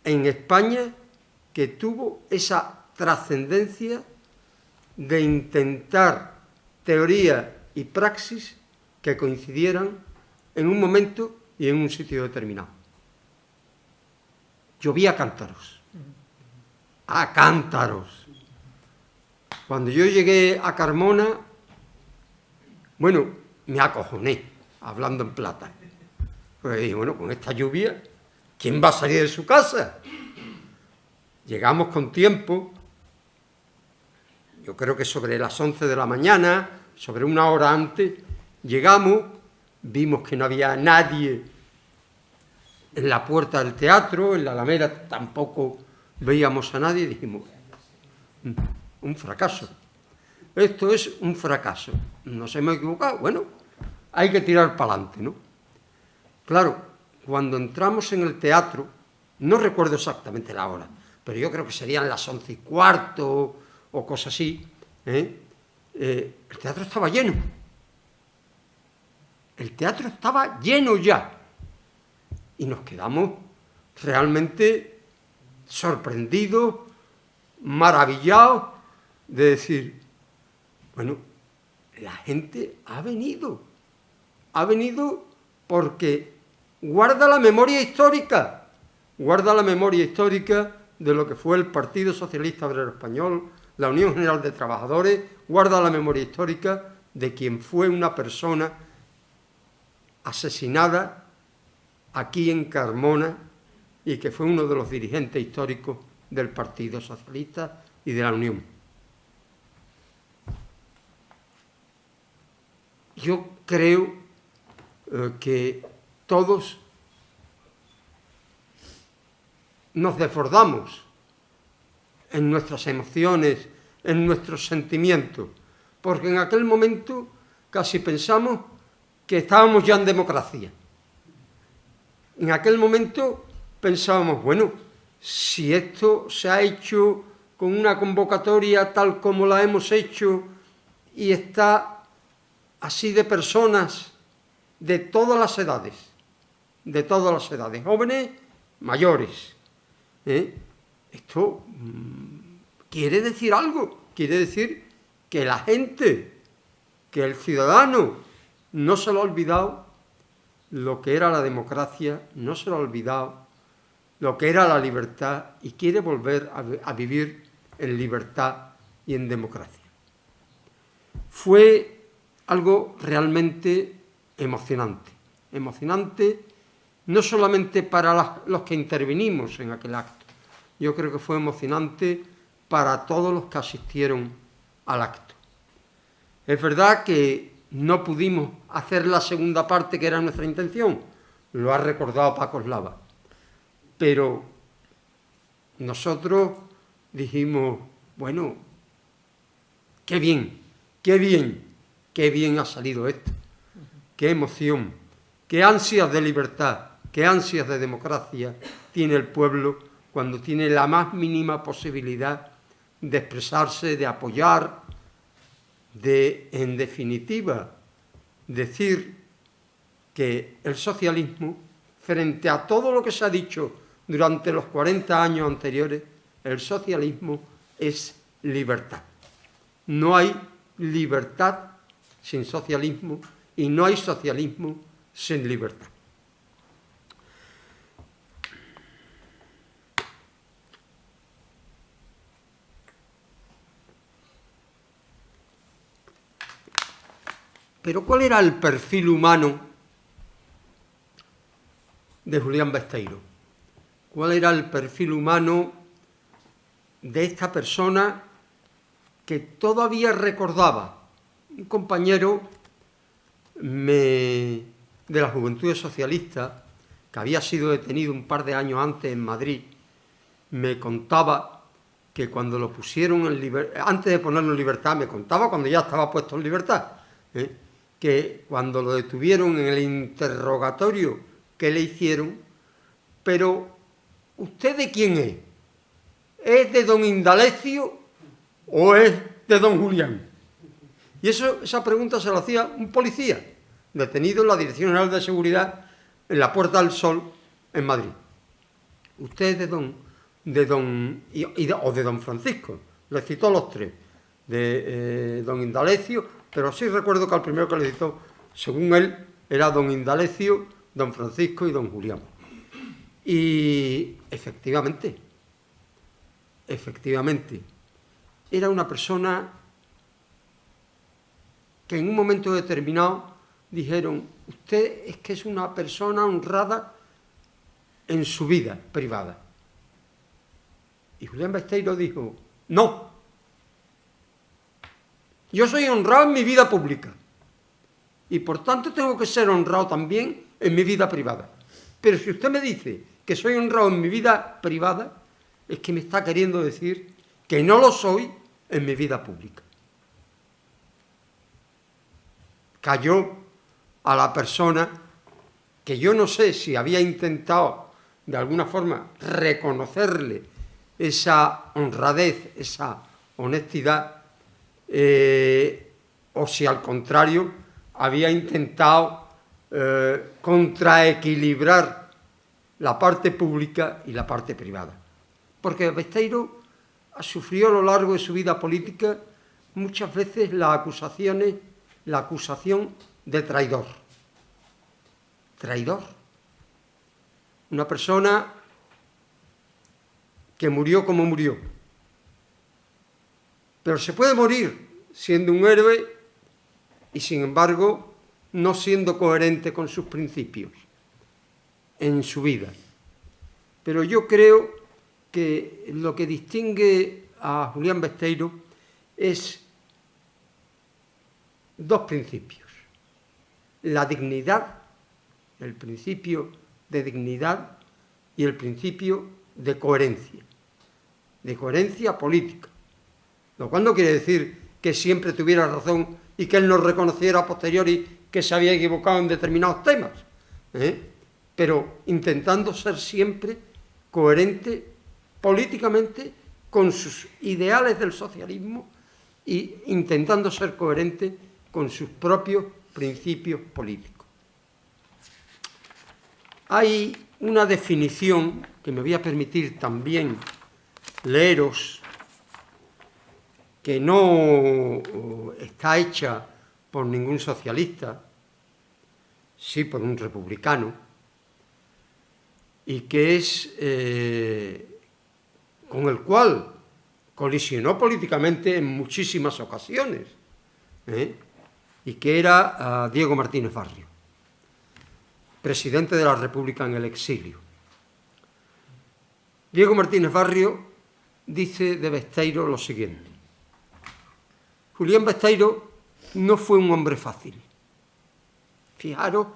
en España, que tuvo esa trascendencia de intentar teoría y praxis que coincidieran en un momento y en un sitio determinado. Llovía cántaros. A cántaros. Cuando yo llegué a Carmona, bueno, me acojoné, hablando en plata. Pues dije, bueno, con esta lluvia, ¿quién va a salir de su casa? Llegamos con tiempo, yo creo que sobre las 11 de la mañana, sobre una hora antes, llegamos, vimos que no había nadie en la puerta del teatro, en la Alameda tampoco veíamos a nadie, y dijimos, un fracaso. Esto es un fracaso. Nos hemos equivocado. Bueno, hay que tirar para adelante, ¿no? Claro, cuando entramos en el teatro, no recuerdo exactamente la hora, pero yo creo que serían las 11:15 o cosas así, el teatro estaba lleno. El teatro estaba lleno ya. Y nos quedamos realmente sorprendidos, maravillados, de decir, bueno, la gente ha venido porque guarda la memoria histórica de lo que fue el Partido Socialista Obrero Español, la Unión General de Trabajadores, guarda la memoria histórica de quien fue una persona asesinada aquí en Carmona y que fue uno de los dirigentes históricos del Partido Socialista y de la Unión. Yo creo que todos nos desbordamos en nuestras emociones, en nuestros sentimientos, porque en aquel momento casi pensamos que estábamos ya en democracia. En aquel momento pensábamos, bueno, si esto se ha hecho con una convocatoria tal como la hemos hecho y está así de personas de todas las edades, jóvenes, mayores, esto quiere decir algo, quiere decir que la gente, que el ciudadano no se lo ha olvidado lo que era la democracia, no se lo ha olvidado lo que era la libertad y quiere volver a vivir en libertad y en democracia. Fue algo realmente emocionante no solamente para los que intervinimos en aquel acto, yo creo que fue emocionante para todos los que asistieron al acto. Es verdad que no pudimos hacer la segunda parte que era nuestra intención, lo ha recordado Paco Eslava, pero nosotros dijimos, bueno, qué bien ha salido esto, qué emoción, qué ansias de libertad, qué ansias de democracia tiene el pueblo cuando tiene la más mínima posibilidad de expresarse, de apoyar, de, en definitiva, decir que el socialismo, frente a todo lo que se ha dicho durante los 40 años anteriores, el socialismo es libertad. No hay libertad sin socialismo y no hay socialismo sin libertad. Pero ¿cuál era el perfil humano de Julián Besteiro? ¿Cuál era el perfil humano de esta persona que todavía recordaba? Un compañero de la Juventud Socialista, que había sido detenido un par de años antes en Madrid, me contaba que cuando lo pusieron en libertad, antes de ponerlo en libertad, me contaba cuando ya estaba puesto en libertad, que cuando lo detuvieron en el interrogatorio que le hicieron, pero ¿usted de quién es? ¿Es de don Indalecio o es de don Julián? Y esa pregunta se la hacía un policía, detenido en la Dirección General de Seguridad en la Puerta del Sol, en Madrid. Usted es de don Francisco, le citó los tres, de don Indalecio, pero sí recuerdo que al primero que le citó, según él, era don Indalecio, don Francisco y don Julián. Y efectivamente, era una persona que en un momento determinado dijeron: usted es que es una persona honrada en su vida privada. Y Julián Besteiro dijo: no, yo soy honrado en mi vida pública y por tanto tengo que ser honrado también en mi vida privada. Pero si usted me dice que soy honrado en mi vida privada, es que me está queriendo decir que no lo soy en mi vida pública. Cayó a la persona que yo no sé si había intentado de alguna forma reconocerle esa honradez, esa honestidad, o si al contrario había intentado contraequilibrar la parte pública y la parte privada. Porque Besteiro sufrió a lo largo de su vida política muchas veces la acusación de traidor. Traidor. Una persona que murió como murió. Pero se puede morir siendo un héroe y, sin embargo, no siendo coherente con sus principios en su vida. Pero yo creo que lo que distingue a Julián Besteiro es dos principios: la dignidad, el principio de dignidad, y el principio de coherencia política, lo cual no quiere decir que siempre tuviera razón y que él no reconociera a posteriori que se había equivocado en determinados temas, pero intentando ser siempre coherente políticamente con sus ideales del socialismo y intentando ser coherente con sus propios principios políticos. Hay una definición que me voy a permitir también leeros, que no está hecha por ningún socialista, sí por un republicano, y que es con el cual colisionó políticamente en muchísimas ocasiones, y que era Diego Martínez Barrio, presidente de la República en el exilio. Diego Martínez Barrio dice de Besteiro lo siguiente: Julián Besteiro no fue un hombre fácil. Fijaros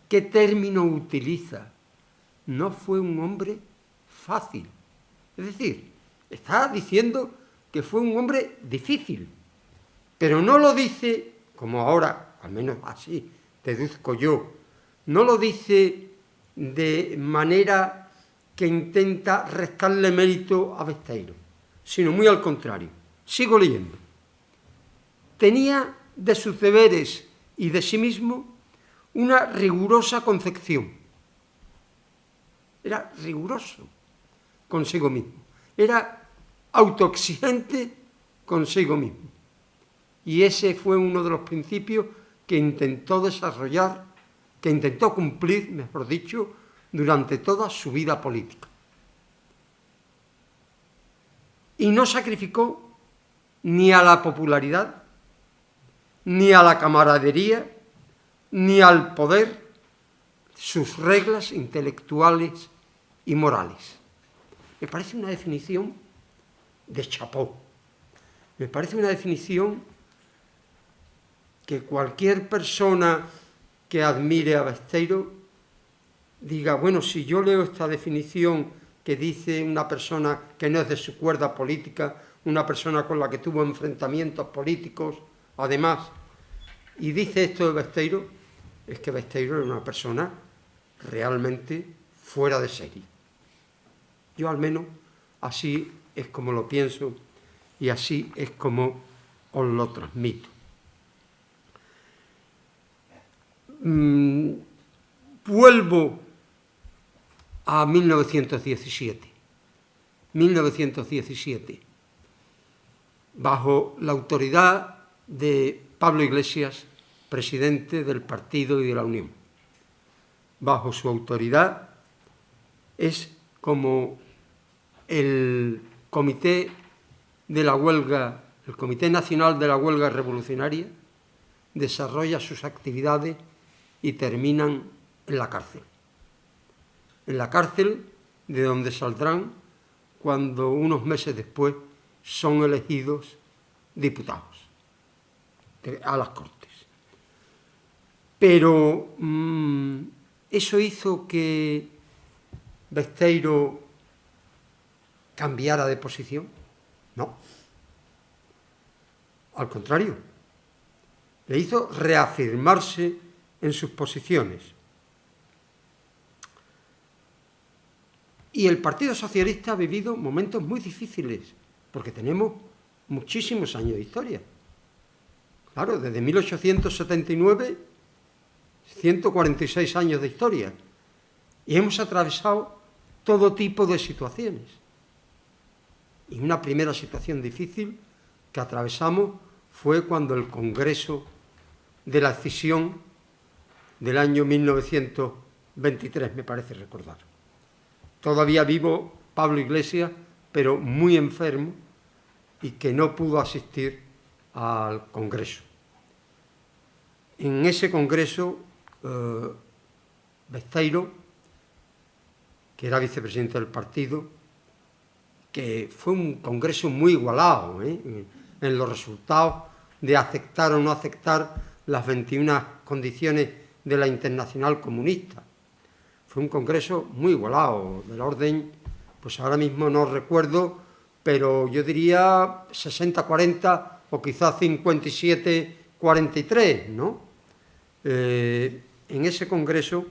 qué término utiliza: no fue un hombre fácil. Es decir, está diciendo que fue un hombre difícil, pero no lo dice, como ahora, al menos así deduzco yo, no lo dice de manera que intenta restarle mérito a Besteiro, sino muy al contrario. Sigo leyendo. Tenía de sus deberes y de sí mismo una rigurosa concepción. Era riguroso consigo mismo. Era autoexigente consigo mismo. Y ese fue uno de los principios que intentó desarrollar, que intentó cumplir, mejor dicho, durante toda su vida política. Y no sacrificó ni a la popularidad, ni a la camaradería, ni al poder sus reglas intelectuales y morales. Me parece una definición de chapó. Me parece una definición que cualquier persona que admire a Besteiro diga: bueno, si yo leo esta definición que dice una persona que no es de su cuerda política, una persona con la que tuvo enfrentamientos políticos, además, y dice esto de Besteiro, es que Besteiro era una persona realmente fuera de serie. Yo al menos así es como lo pienso y así es como os lo transmito. vuelvo a 1917. 1917, bajo la autoridad de Pablo Iglesias, presidente del Partido y de la Unión. Bajo su autoridad es como el Comité de la Huelga, el Comité Nacional de la Huelga Revolucionaria, desarrolla sus actividades y terminan en la cárcel. En la cárcel de donde saldrán cuando unos meses después son elegidos diputados a las Cortes. Pero eso hizo que Besteiro cambiara de posición. No. Al contrario, le hizo reafirmarse en sus posiciones. Y el Partido Socialista ha vivido momentos muy difíciles, porque tenemos muchísimos años de historia. Claro, desde 1879, 146 años de historia. Y hemos atravesado todo tipo de situaciones. Y una primera situación difícil que atravesamos fue cuando el Congreso de la Escisión del año 1923, me parece recordar. Todavía vivo Pablo Iglesias, pero muy enfermo y que no pudo asistir al Congreso. En ese Congreso, Besteiro, que era vicepresidente del partido, que fue un congreso muy igualado en los resultados de aceptar o no aceptar las 21 condiciones de la Internacional Comunista. Fue un congreso muy igualado, del orden, pues ahora mismo no recuerdo, pero yo diría 60-40 o quizás 57-43, ¿no? En ese congreso,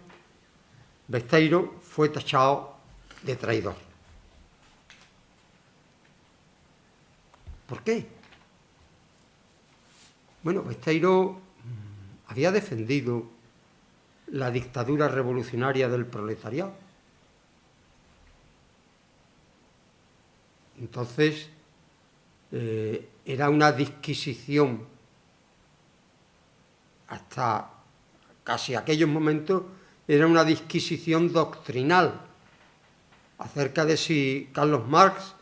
Besteiro fue tachado de traidor. ¿Por qué? Bueno, Besteiro había defendido la dictadura revolucionaria del proletariado. Entonces, era una disquisición hasta casi aquellos momentos, era una disquisición doctrinal acerca de si Carlos Marx,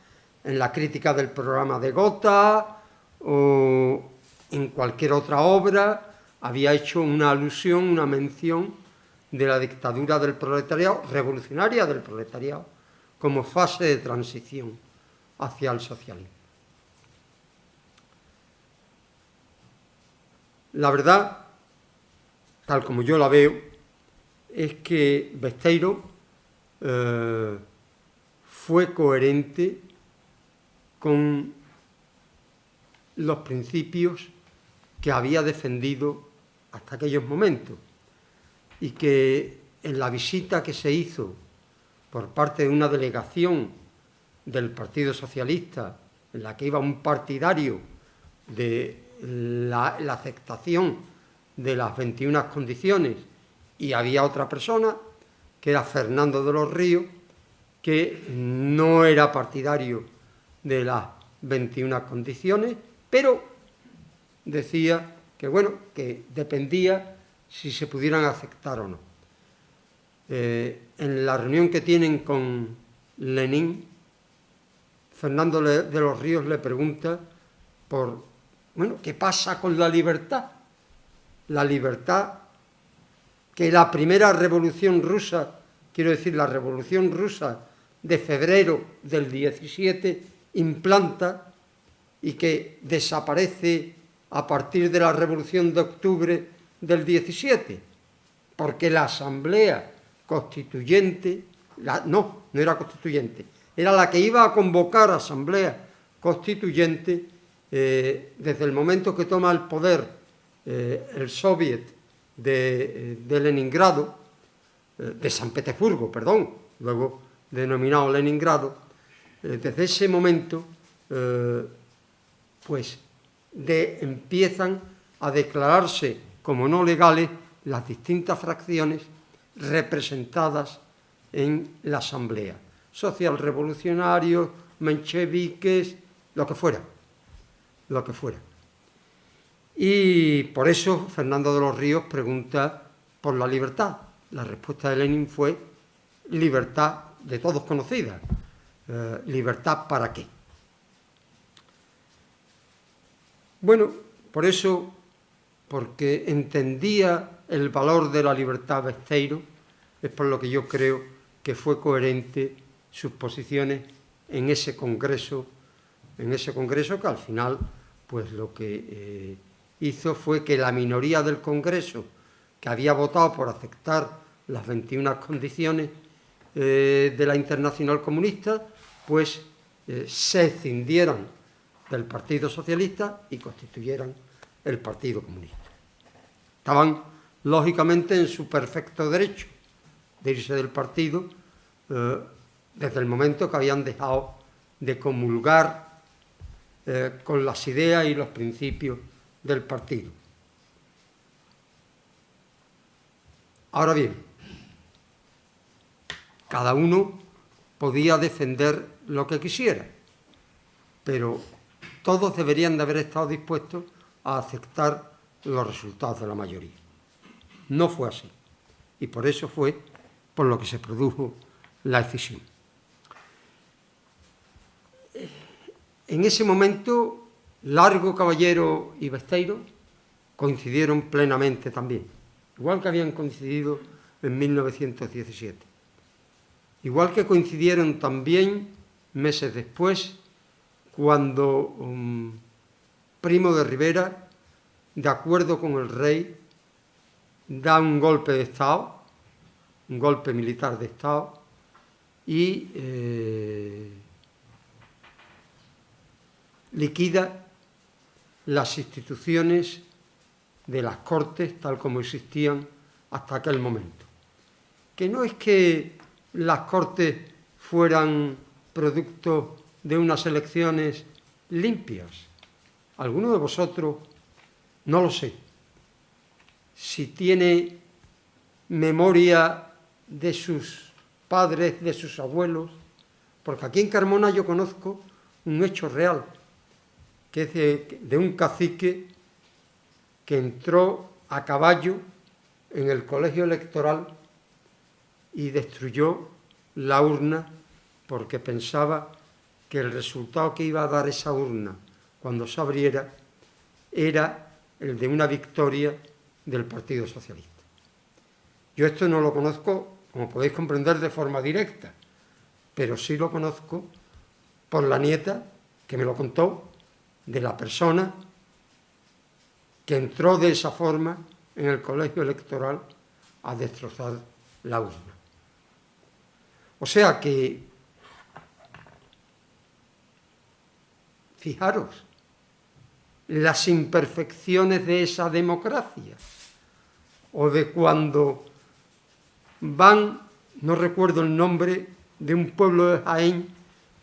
en la crítica del programa de Gotha o en cualquier otra obra, había hecho una alusión, una mención de la dictadura del proletariado, revolucionaria del proletariado, como fase de transición hacia el socialismo. La verdad, tal como yo la veo, es que Besteiro fue coherente con los principios que había defendido hasta aquellos momentos y que en la visita que se hizo por parte de una delegación del Partido Socialista, en la que iba un partidario de la aceptación de las 21 condiciones y había otra persona, que era Fernando de los Ríos, que no era partidario de las 21 condiciones, pero decía que, bueno, que dependía si se pudieran aceptar o no. En la reunión que tienen con Lenin, Fernando de los Ríos le pregunta por, bueno, ¿qué pasa con la libertad? La libertad que la primera revolución rusa, quiero decir, la revolución rusa de febrero del 17, implanta y que desaparece a partir de la revolución de octubre del 17, porque la asamblea constituyente, no era constituyente, era la que iba a convocar asamblea constituyente desde el momento que toma el poder el soviet de Leningrado, de San Petersburgo, perdón, luego denominado Leningrado, desde ese momento pues empiezan a declararse como no legales las distintas fracciones representadas en la Asamblea. Socialrevolucionarios, mencheviques, lo que fuera. Lo que fuera. Y por eso Fernando de los Ríos pregunta por la libertad. La respuesta de Lenin fue libertad de todos conocida. ¿Libertad para qué? Bueno, por eso, porque entendía el valor de la libertad Besteiro, es por lo que yo creo que fue coherente sus posiciones en ese congreso que al final, pues lo que hizo fue que la minoría del Congreso, que había votado por aceptar las 21 condiciones de la Internacional Comunista, pues se escindieran del Partido Socialista y constituyeran el Partido Comunista. Estaban, lógicamente, en su perfecto derecho de irse del partido desde el momento que habían dejado de comulgar con las ideas y los principios del partido. Ahora bien, cada uno podía defender lo que quisiera, pero todos deberían de haber estado dispuestos a aceptar los resultados de la mayoría. No fue así, y por eso fue por lo que se produjo la escisión. En ese momento, Largo, Caballero y Besteiro coincidieron plenamente también, igual que habían coincidido en 1917. Igual que coincidieron también meses después, cuando Primo de Rivera, de acuerdo con el rey, da un golpe de Estado, un golpe militar de Estado, y liquida las instituciones de las Cortes tal como existían hasta aquel momento. Que no es que las Cortes fueran producto de unas elecciones limpias. Alguno de vosotros, no lo sé, si tiene memoria de sus padres, de sus abuelos, porque aquí en Carmona yo conozco un hecho real, que es de un cacique que entró a caballo en el colegio electoral y destruyó la urna porque pensaba que el resultado que iba a dar esa urna cuando se abriera era el de una victoria del Partido Socialista. Yo esto no lo conozco, como podéis comprender, de forma directa, pero sí lo conozco por la nieta que me lo contó, de la persona que entró de esa forma en el colegio electoral a destrozar la urna. O sea que, fijaros, las imperfecciones de esa democracia, o de cuando van, no recuerdo el nombre, de un pueblo de Jaén,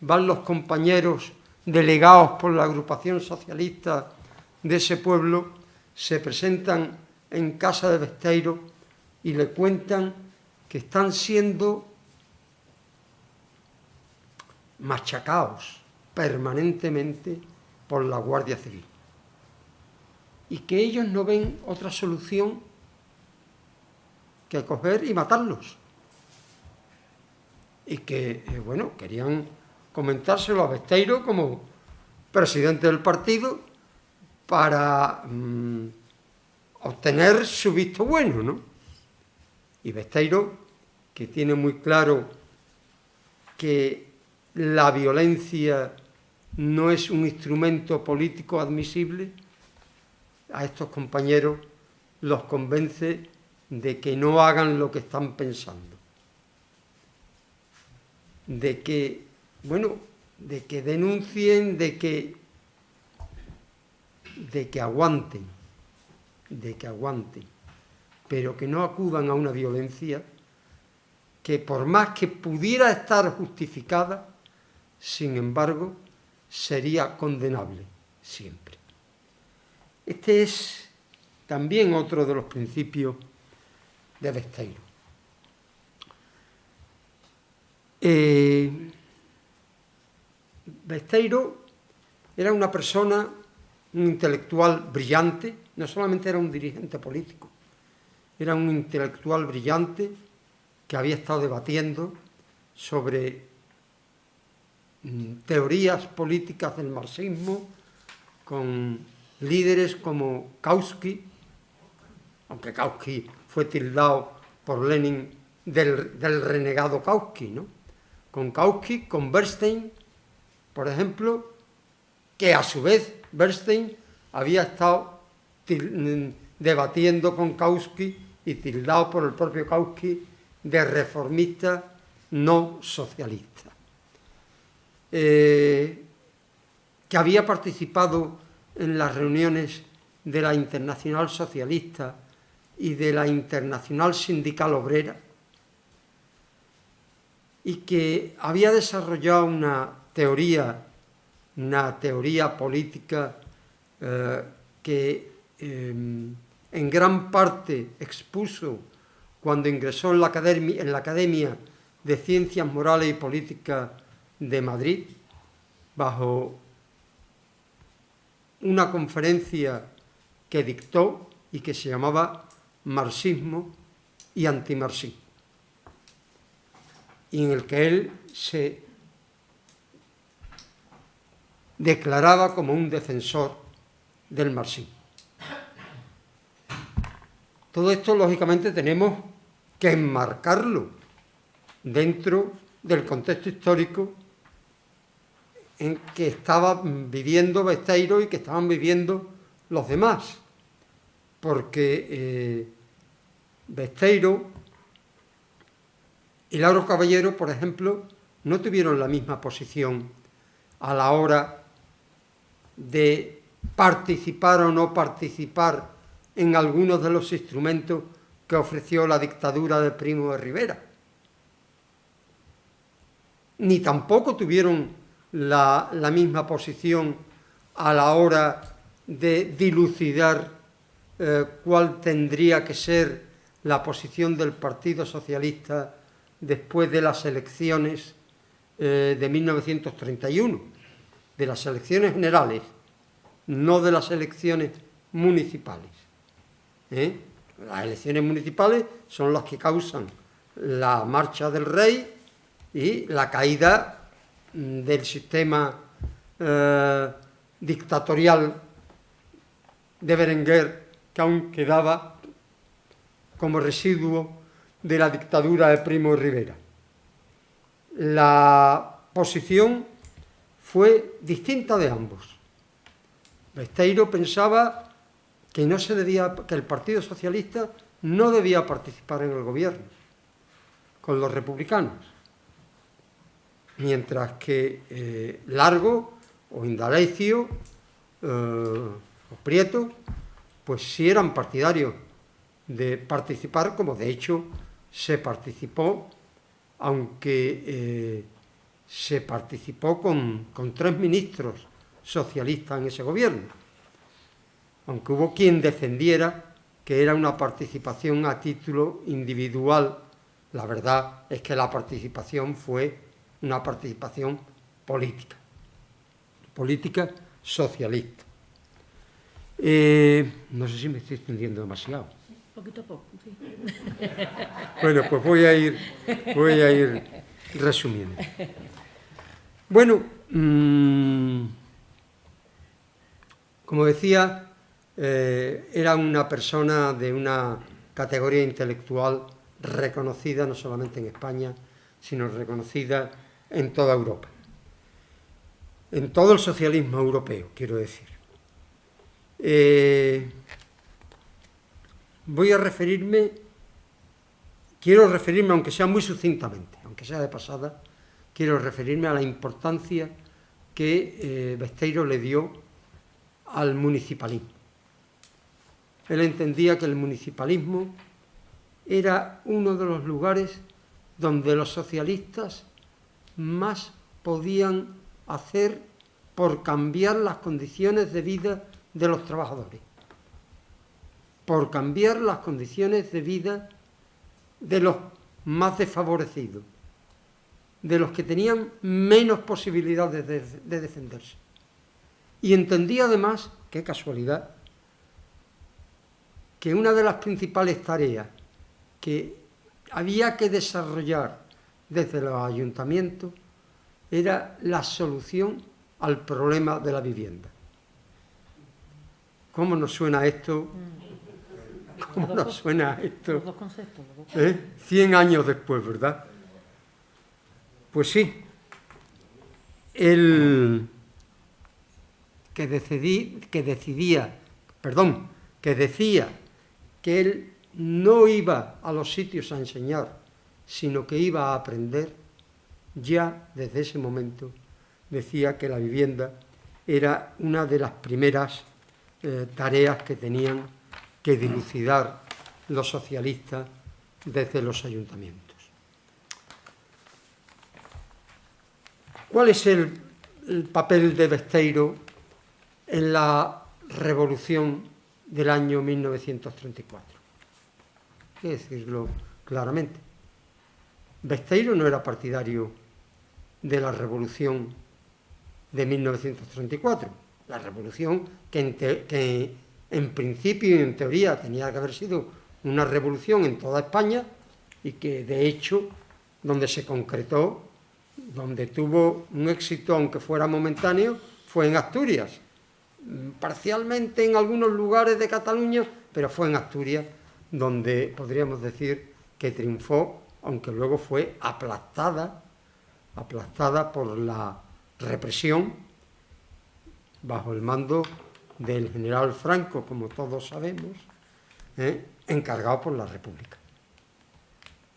van los compañeros delegados por la agrupación socialista de ese pueblo, se presentan en casa de Besteiro y le cuentan que están siendo machacados permanentemente por la Guardia Civil y que ellos no ven otra solución que coger y matarlos, y que, bueno, querían comentárselo a Besteiro como presidente del partido para obtener su visto bueno, ¿no? Y Besteiro, que tiene muy claro que la violencia no es un instrumento político admisible, a estos compañeros los convence de que no hagan lo que están pensando, de que, bueno, de que denuncien, de que aguanten, pero que no acudan a una violencia que, por más que pudiera estar justificada, sin embargo, sería condenable siempre. Este es también otro de los principios de Besteiro. Besteiro era una persona, un intelectual brillante, no solamente era un dirigente político, era un intelectual brillante que había estado debatiendo sobre teorías políticas del marxismo con líderes como Kautsky, aunque Kautsky fue tildado por Lenin del renegado Kautsky, ¿no? Con Kautsky, con Bernstein, por ejemplo, que a su vez Bernstein había estado debatiendo con Kautsky y tildado por el propio Kautsky de reformista no socialista. Que había participado en las reuniones de la Internacional Socialista y de la Internacional Sindical Obrera, y que había desarrollado una teoría política que en gran parte expuso cuando ingresó en la Academia de Ciencias Morales y Políticas de Madrid, bajo una conferencia que dictó y que se llamaba Marxismo y Antimarxismo, y en el que él se declaraba como un defensor del marxismo. Todo esto, lógicamente, tenemos que enmarcarlo dentro del contexto histórico en que estaba viviendo Besteiro y que estaban viviendo los demás, porque Besteiro y Lauro Caballero, por ejemplo, no tuvieron la misma posición a la hora de participar o no participar en algunos de los instrumentos que ofreció la dictadura de Primo de Rivera. Ni tampoco tuvieron la misma posición a la hora de dilucidar cuál tendría que ser la posición del Partido Socialista después de las elecciones de 1931, de las elecciones generales, no de las elecciones municipales. Las elecciones municipales son las que causan la marcha del rey y la caída del sistema dictatorial de Berenguer, que aún quedaba como residuo de la dictadura de Primo de Rivera. La posición fue distinta de ambos. Besteiro pensaba que el Partido Socialista no debía participar en el gobierno con los republicanos, mientras que Largo o Indalecio o Prieto pues sí eran partidarios de participar, como de hecho se participó, aunque se participó con 3 ministros socialistas en ese gobierno, aunque hubo quien defendiera que era una participación a título individual. La verdad es que la participación fue una participación política socialista. No sé si me estoy extendiendo demasiado. Poquito a poco, sí. Bueno, pues voy a ir resumiendo. Bueno, como decía, era una persona de una categoría intelectual reconocida no solamente en España, sino reconocida en toda Europa, en todo el socialismo europeo, quiero decir. Quiero referirme, aunque sea muy sucintamente, aunque sea de pasada, quiero referirme a la importancia que Besteiro le dio al municipalismo. Él entendía que el municipalismo era uno de los lugares donde los socialistas más podían hacer por cambiar las condiciones de vida de los trabajadores, por cambiar las condiciones de vida de los más desfavorecidos. de los que tenían menos posibilidades de defenderse. Y entendía además, qué casualidad, que una de las principales tareas que había que desarrollar desde los ayuntamientos era la solución al problema de la vivienda. ¿Cómo nos suena esto? ¿Cómo nos suena esto? Los dos conceptos. Los dos conceptos. 100 años después, ¿verdad? Pues sí. El que decía que él no iba a los sitios a enseñar, sino que iba a aprender, ya desde ese momento decía que la vivienda era una de las primeras tareas que tenían que dilucidar los socialistas desde los ayuntamientos. ¿Cuál es el papel de Besteiro en la revolución del año 1934? Hay que decirlo claramente. Besteiro no era partidario de la revolución de 1934, la revolución que en principio y en teoría tenía que haber sido una revolución en toda España y que de hecho donde se concretó, donde tuvo un éxito aunque fuera momentáneo, fue en Asturias, parcialmente en algunos lugares de Cataluña, pero fue en Asturias donde podríamos decir que triunfó, aunque luego fue aplastada por la represión bajo el mando del general Franco, como todos sabemos, encargado por la República,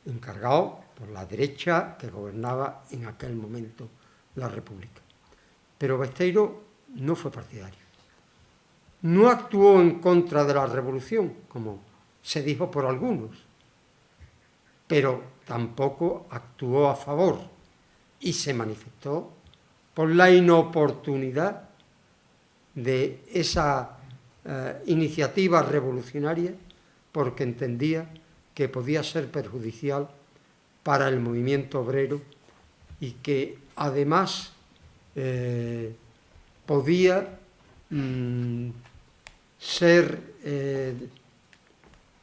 encargado por la derecha que gobernaba en aquel momento la República. Pero Besteiro no fue partidario. No actuó en contra de la revolución, como se dijo por algunos, pero tampoco actuó a favor y se manifestó por la inoportunidad de esa iniciativa revolucionaria, porque entendía que podía ser perjudicial para el movimiento obrero y que además podía ser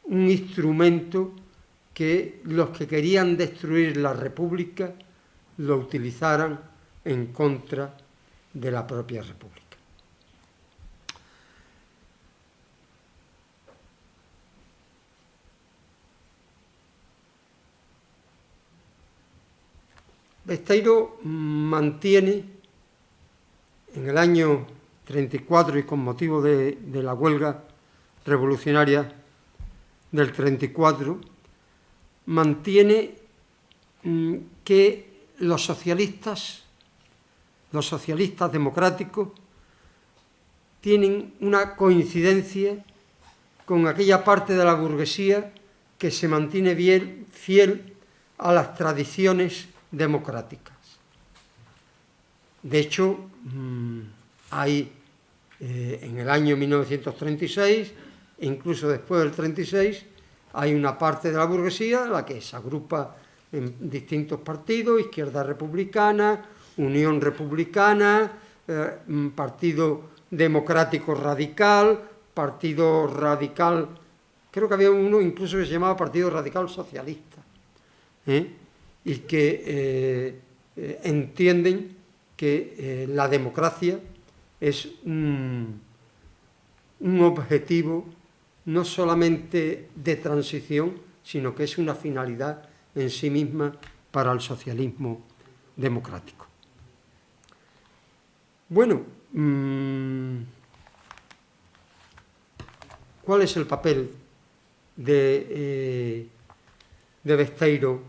un instrumento que los que querían destruir la República lo utilizaran en contra de la propia República. Besteiro mantiene en el año 34 y con motivo de la huelga revolucionaria del 34, mantiene que los socialistas democráticos, tienen una coincidencia con aquella parte de la burguesía que se mantiene fiel a las tradiciones democráticas. De hecho, hay en el año 1936, e incluso después del 36, hay una parte de la burguesía, la que se agrupa en distintos partidos: Izquierda Republicana, Unión Republicana, Partido Democrático Radical, Partido Radical, creo que había uno incluso que se llamaba Partido Radical Socialista, y que entienden que la democracia es un objetivo no solamente de transición, sino que es una finalidad en sí misma para el socialismo democrático. Bueno, ¿cuál es el papel de Besteiro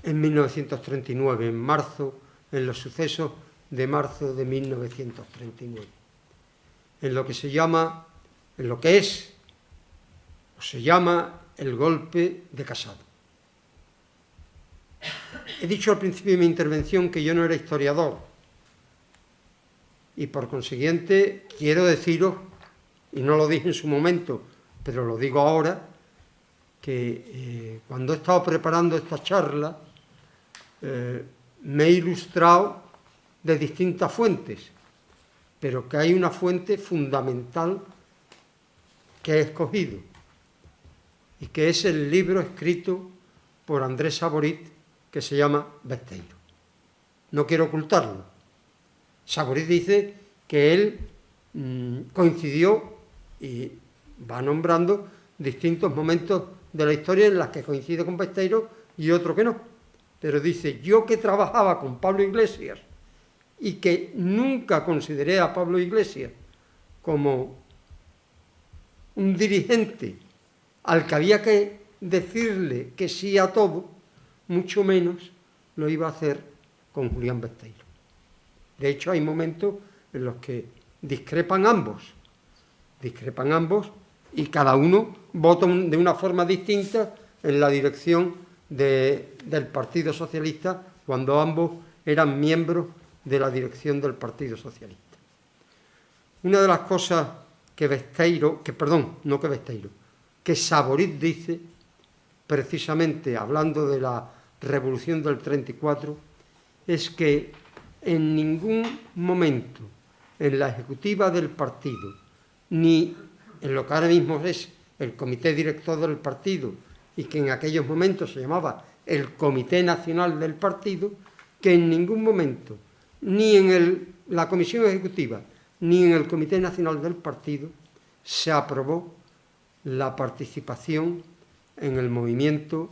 en 1939, en marzo, en los sucesos de marzo de 1939? En lo que se llama, en lo que es, o se llama el golpe de Casado. He dicho al principio de mi intervención que yo no era historiador y por consiguiente quiero deciros, y no lo dije en su momento, pero lo digo ahora, que cuando he estado preparando esta charla me he ilustrado de distintas fuentes, pero que hay una fuente fundamental que he escogido, y que es el libro escrito por Andrés Saborit, que se llama Besteiro. No quiero ocultarlo. Saborit dice que él coincidió, y va nombrando distintos momentos de la historia en las que coincide con Besteiro y otro que no. Pero dice, yo que trabajaba con Pablo Iglesias y que nunca consideré a Pablo Iglesias como un dirigente al que había que decirle que sí a todo, mucho menos lo iba a hacer con Julián Besteiro. De hecho, hay momentos en los que discrepan ambos y cada uno vota de una forma distinta en la dirección del Partido Socialista cuando ambos eran miembros de la dirección del Partido Socialista. Una de las cosas que Saborit dice, precisamente hablando de la Revolución del 34, es que en ningún momento en la ejecutiva del partido, ni en lo que ahora mismo es el comité director del partido y que en aquellos momentos se llamaba el Comité Nacional del Partido, que en ningún momento, ni en la comisión ejecutiva ni en el Comité Nacional del Partido, se aprobó la participación en el movimiento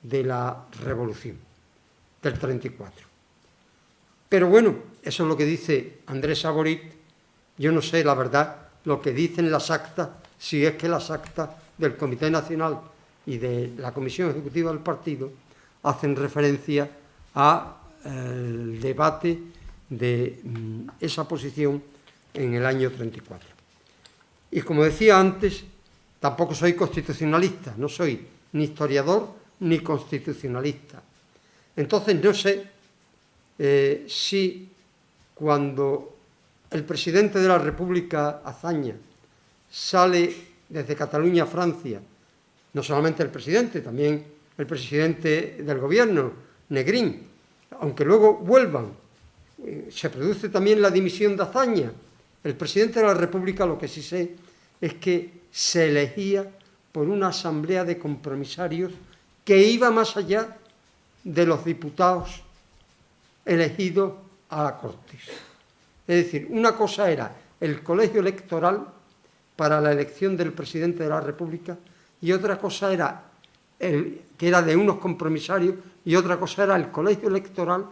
de la Revolución del 34. Pero bueno, eso es lo que dice Andrés Saborit. Yo no sé, la verdad, lo que dicen las actas, si es que las actas del Comité Nacional y de la Comisión Ejecutiva del Partido hacen referencia al debate de esa posición en el año 34. Y como decía antes, tampoco soy constitucionalista, no soy ni historiador ni constitucionalista. Entonces no sé si cuando el presidente de la República, Azaña, sale desde Cataluña a Francia, no solamente el presidente, también el presidente del gobierno, Negrín, aunque luego vuelvan, se produce también la dimisión de Azaña. El presidente de la República, lo que sí sé, es que se elegía por una asamblea de compromisarios que iba más allá de los diputados elegidos a la Cortes. Es decir, una cosa era el colegio electoral para la elección del presidente de la República y otra cosa era que era de unos compromisarios, y otra cosa era el colegio electoral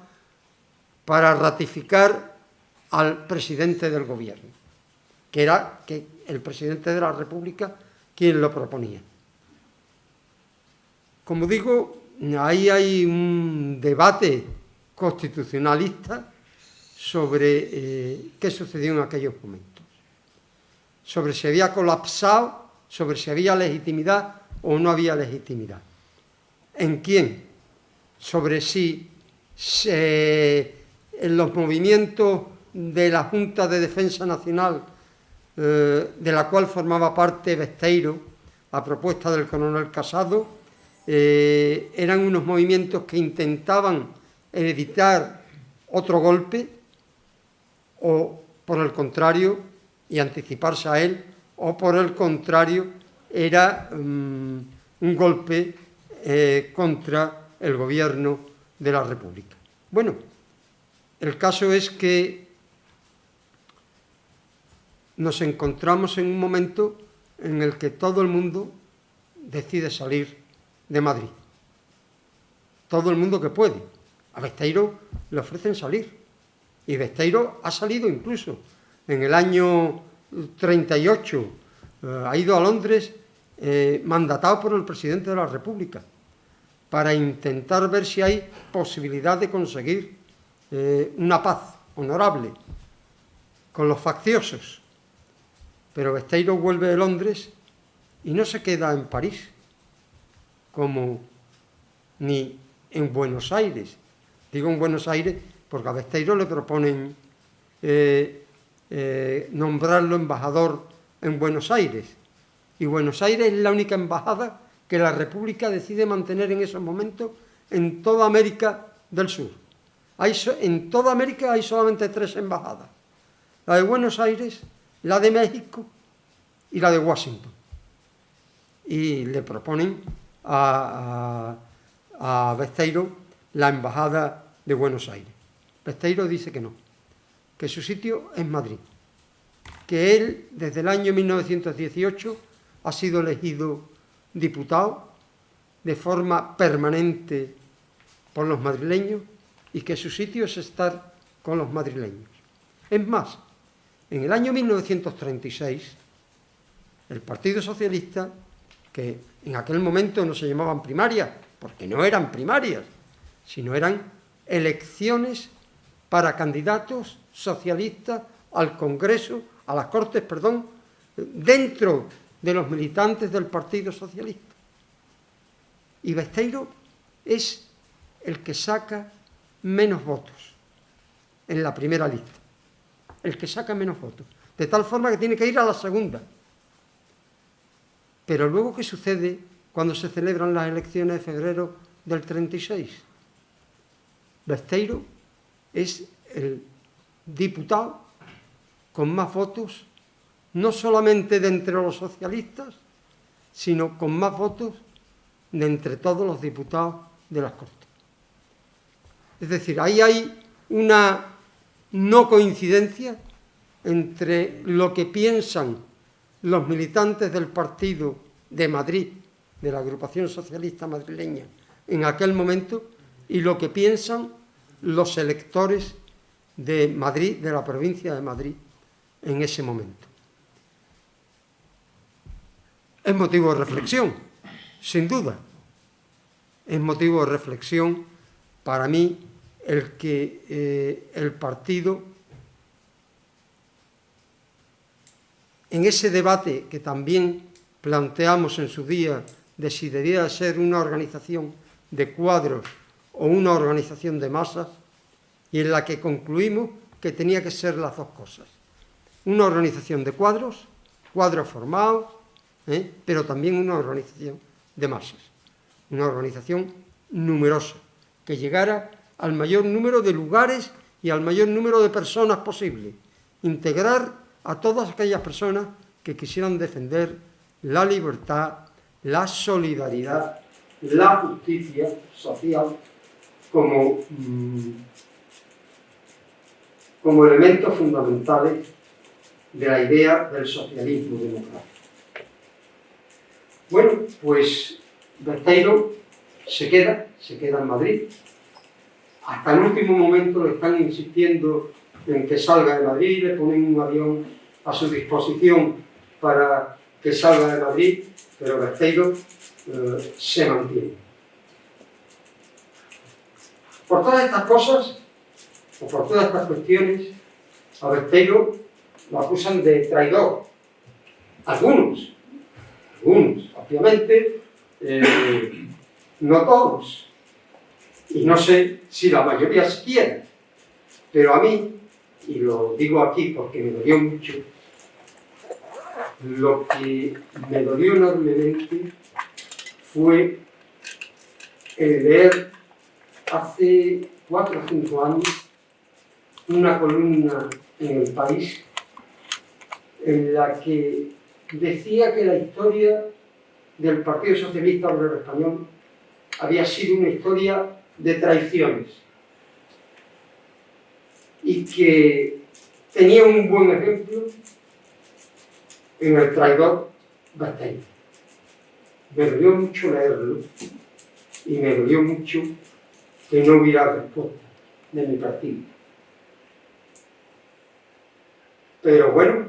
para ratificar al presidente del gobierno, que era el presidente de la República quien lo proponía. Como digo, ahí hay un debate constitucionalista sobre qué sucedió en aquellos momentos, sobre si había colapsado, sobre si había legitimidad o no había legitimidad. ¿En quién? Sobre si en los movimientos de la Junta de Defensa Nacional, de la cual formaba parte Besteiro, a propuesta del coronel Casado, eran unos movimientos que intentaban evitar otro golpe, o por el contrario, y anticiparse a él, o por el contrario, era un golpe contra el gobierno de la República. Bueno, el caso es que nos encontramos en un momento en el que todo el mundo decide salir de Madrid. Todo el mundo que puede. A Besteiro le ofrecen salir. Y Besteiro ha salido incluso. En el año 38 ha ido a Londres mandatado por el presidente de la República para intentar ver si hay posibilidad de conseguir una paz honorable con los facciosos. Pero Besteiro vuelve de Londres y no se queda en París, ni en Buenos Aires. Digo en Buenos Aires porque a Besteiro le proponen nombrarlo embajador en Buenos Aires. Y Buenos Aires es la única embajada que la República decide mantener en esos momentos en toda América del Sur. En toda América hay solamente 3 embajadas: la de Buenos Aires, la de México y la de Washington. Y le proponen a Besteiro la embajada de Buenos Aires. Besteiro dice que no, que su sitio es Madrid, que él desde el año 1918 ha sido elegido diputado de forma permanente por los madrileños y que su sitio es estar con los madrileños. Es más, en el año 1936, el Partido Socialista, que en aquel momento no se llamaban primarias, porque no eran primarias, sino eran elecciones para candidatos socialistas al Congreso, a las Cortes, perdón, dentro de los militantes del Partido Socialista. Y Besteiro es el que saca menos votos en la primera lista, el que saca menos votos, de tal forma que tiene que ir a la segunda. Pero luego, ¿qué sucede cuando se celebran las elecciones de febrero del 36? Besteiro es el diputado con más votos, no solamente de entre los socialistas, sino con más votos de entre todos los diputados de las Cortes. Es decir, ahí hay una no coincidencia entre lo que piensan los militantes del partido de Madrid, de la agrupación socialista madrileña, en aquel momento, y lo que piensan los electores de Madrid, de la provincia de Madrid, en ese momento. Es motivo de reflexión, sin duda. Es motivo de reflexión para mí el que el partido, en ese debate que también planteamos en su día de si debía ser una organización de cuadros o una organización de masas, y en la que concluimos que tenía que ser las dos cosas. Una organización de cuadros formados, pero también una organización de masas. Una organización numerosa, que llegara al mayor número de lugares y al mayor número de personas posible. Integrar a todas aquellas personas que quisieran defender la libertad, la solidaridad, la justicia social como elementos fundamentales de la idea del socialismo democrático. Bueno, pues Besteiro se queda en Madrid. Hasta el último momento le están insistiendo en que salga de Madrid, le ponen un avión a su disposición para que salga de Madrid, pero Besteiro se mantiene. Por todas estas cosas, o por todas estas cuestiones, a Besteiro lo acusan de traidor. Algunos, obviamente, no todos. Y no sé si la mayoría siquiera. Pero a mí, y lo digo aquí porque me dolió mucho, lo que me dolió enormemente fue el leer hace 4 o 5 años una columna en El País en la que decía que la historia del Partido Socialista Obrero Español había sido una historia de traiciones y que tenía un buen ejemplo en el traidor Besteiro. Me dolió mucho leerlo y me dolió mucho que no hubiera respuesta de mi partido. Pero bueno,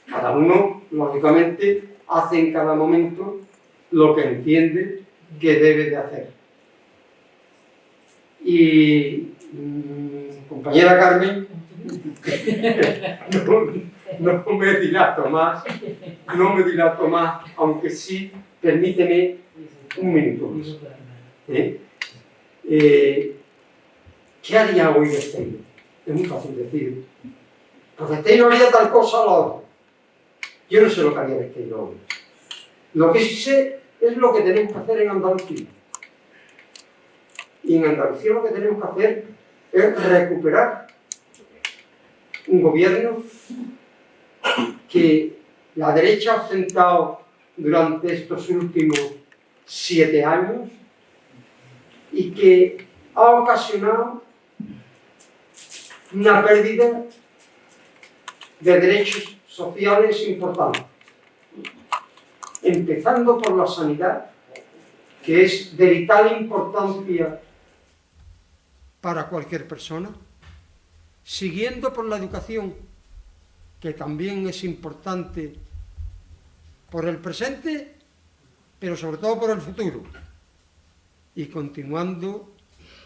cada uno, lógicamente, hace en cada momento lo que entiende que debe de hacer. Y compañera Carmen, no me dilato más, aunque sí, permíteme un minuto más. ¿Qué haría hoy Besteiro? Es muy fácil decir. Pues Besteiro haría tal cosa o la otra. Yo no sé lo que haría Besteiro hoy. Lo que sí sé es lo que tenemos que hacer en Andalucía. Y en Andalucía lo que tenemos que hacer es recuperar un gobierno que la derecha ha ostentado durante estos últimos 7 años y que ha ocasionado una pérdida de derechos sociales importantes, empezando por la sanidad, que es de vital importancia para cualquier persona, siguiendo por la educación, que también es importante por el presente, pero sobre todo por el futuro, y continuando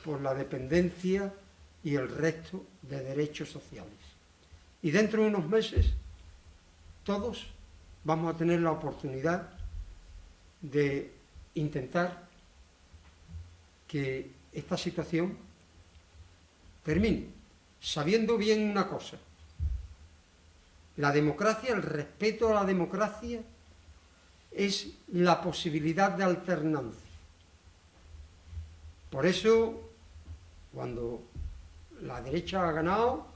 por la dependencia y el resto de derechos sociales. Y dentro de unos meses, todos vamos a tener la oportunidad de intentar que esta situación termine, sabiendo bien una cosa: la democracia, el respeto a la democracia, es la posibilidad de alternancia. Por eso, cuando la derecha ha ganado,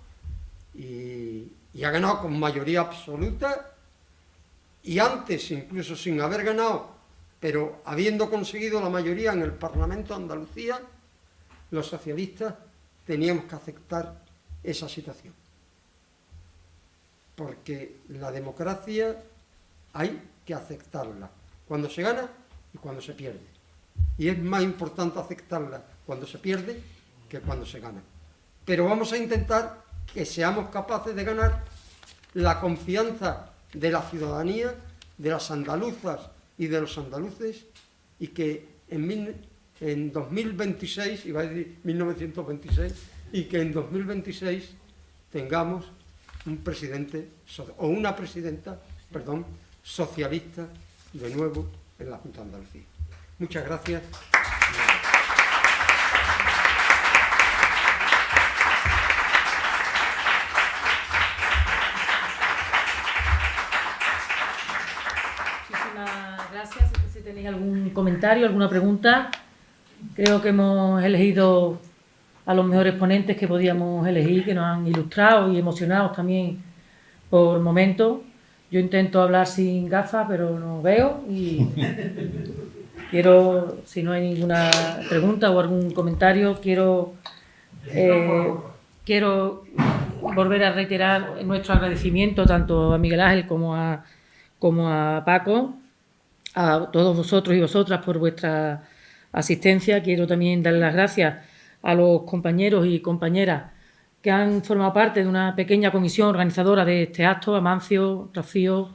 y ha ganado con mayoría absoluta, y antes incluso sin haber ganado, pero habiendo conseguido la mayoría en el Parlamento de Andalucía, los socialistas teníamos que aceptar esa situación. Porque la democracia hay que aceptarla cuando se gana y cuando se pierde. Y es más importante aceptarla cuando se pierde que cuando se gana. Pero vamos a intentar que seamos capaces de ganar la confianza de la ciudadanía, de las andaluzas y de los andaluces, y que en 2026, iba a decir 1926, y que en 2026 tengamos un presidente o una presidenta, socialista de nuevo en la Junta de Andalucía. Muchas gracias. Muchísimas gracias. Si tenéis algún comentario, alguna pregunta, creo que hemos elegido a los mejores ponentes que podíamos elegir, que nos han ilustrado y emocionado también por momentos. Yo intento hablar sin gafas, pero no veo, y quiero, si no hay ninguna pregunta o algún comentario, quiero volver a reiterar nuestro agradecimiento tanto a Miguel Ángel como a Paco, a todos vosotros y vosotras por vuestra asistencia. Quiero también dar las gracias a los compañeros y compañeras que han formado parte de una pequeña comisión organizadora de este acto: Amancio, Rocío,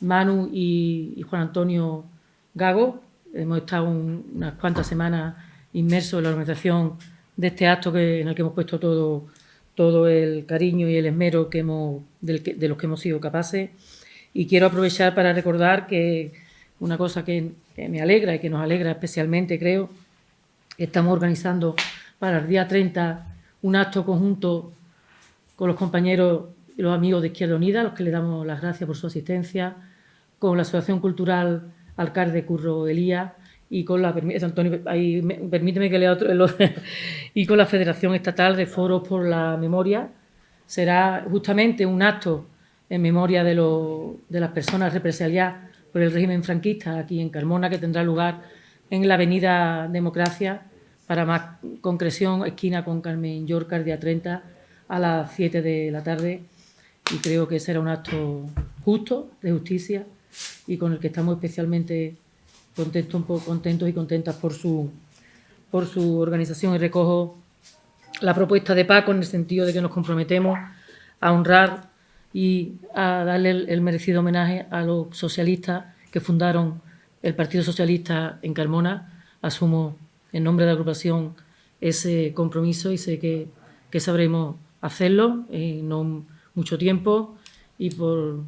Manu y Juan Antonio Gago. Hemos estado unas cuantas semanas inmersos en la organización de este acto en el que hemos puesto todo el cariño y el esmero de los que hemos sido capaces. Y quiero aprovechar para recordar que una cosa que me alegra y que nos alegra especialmente, creo, estamos organizando para el día 30 un acto conjunto con los compañeros y los amigos de Izquierda Unida, a los que le damos las gracias por su asistencia, con la Asociación Cultural Alcalde Curro Elías y con la permíteme que lea otro, y con la Federación Estatal de Foros por la Memoria. Será justamente un acto en memoria de las personas represaliadas por el régimen franquista aquí en Carmona, que tendrá lugar en la Avenida Democracia, para más concreción, esquina con Carmen Llorca, el día 30 a las 7 de la tarde. Y creo que será un acto justo, de justicia, y con el que estamos especialmente contentos y contentas por su organización. Y recojo la propuesta de Paco en el sentido de que nos comprometemos a honrar y a darle el merecido homenaje a los socialistas que fundaron el Partido Socialista en Carmona. Asumo en nombre de la agrupación ese compromiso y sé que sabremos hacerlo en no mucho tiempo. Y por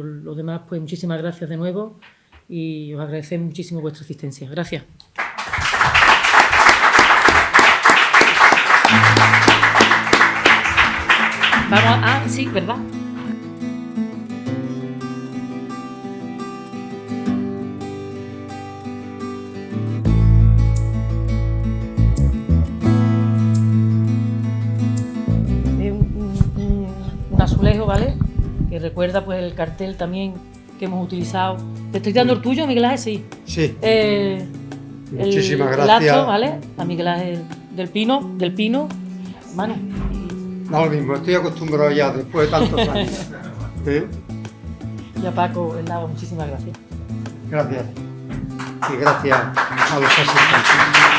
lo demás, pues muchísimas gracias de nuevo y os agradecemos muchísimo vuestra asistencia. Gracias. Sí, ¿verdad? ¿vale? Que recuerda pues el cartel también que hemos utilizado. ¿Te estoy dando el tuyo, Miguel Ángel? Sí. Sí. Muchísimas El gracias. acto, ¿vale? A Miguel Ángel del Pino, Manu. No, lo mismo, estoy acostumbrado ya después de tantos años. ¿Eh? Y a Paco el Nava, muchísimas gracias. Gracias. Y gracias a los asistentes.